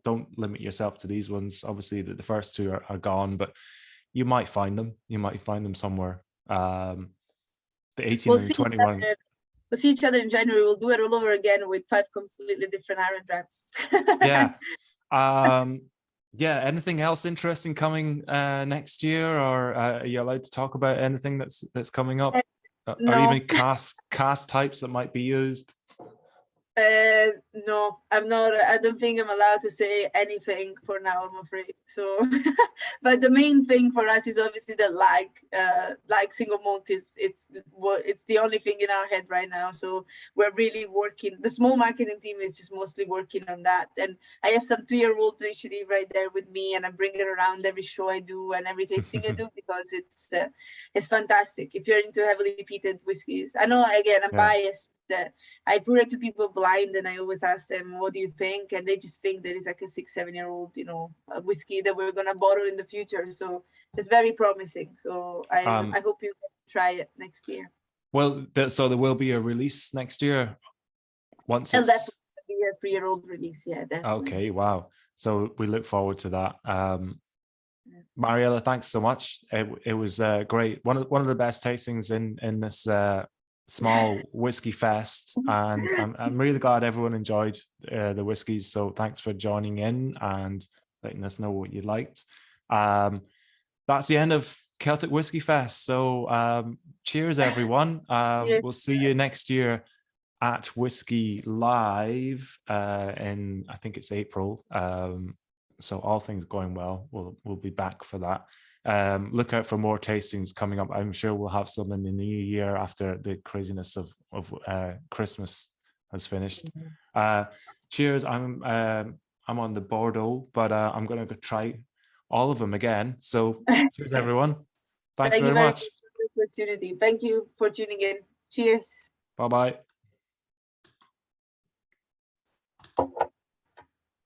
A: don't limit yourself to these ones. Obviously, the first two are gone, but you might find them. You might find them somewhere. The 18 and 21.
B: We'll see each other in January. We'll do it all over again with 5 completely different Arran drams.
A: Yeah. Yeah. Anything else interesting coming next year, or are you allowed to talk about anything that's coming up,
B: no.
A: or even cast types that might be used?
B: No, I'm not. I don't think I'm allowed to say anything for now, I'm afraid. So, but the main thing for us is obviously that like single malt it's the only thing in our head right now. So we're really working. The small marketing team is just mostly working on that. And I have some 2-year-old initiative right there with me, and I bring it around every show I do and every tasting I do, because it's fantastic. If you're into heavily peated whiskeys, I know again I'm biased. I pour it to people blind, and I always ask them, what do you think? And they just think that it's like a 6-7-year-old, a whiskey that we're going to bottle in the future. So it's very promising. So I hope you can try it next year.
A: Well, so there will be a release next year once
B: and that's be a 3-year-old release. Yeah, definitely.
A: Okay, wow. So we look forward to that. Mariella, thanks so much. It was great. One of the best tastings in this small whiskey fest, and I'm really glad everyone enjoyed the whiskeys. So thanks for joining in and letting us know what you liked. That's the end of Celtic Whiskey Fest. So cheers, everyone. We'll see you next year at Whiskey Live in, I think it's April. So all things going well, we'll be back for that. Look out for more tastings coming up. I'm sure we'll have some in the new year after the craziness of Christmas has finished. Cheers. I'm on the Bordeaux, but I'm going to go try all of them again. So cheers, everyone. Thanks very much.
B: For the opportunity. Thank you for tuning in. Cheers.
A: Bye-bye.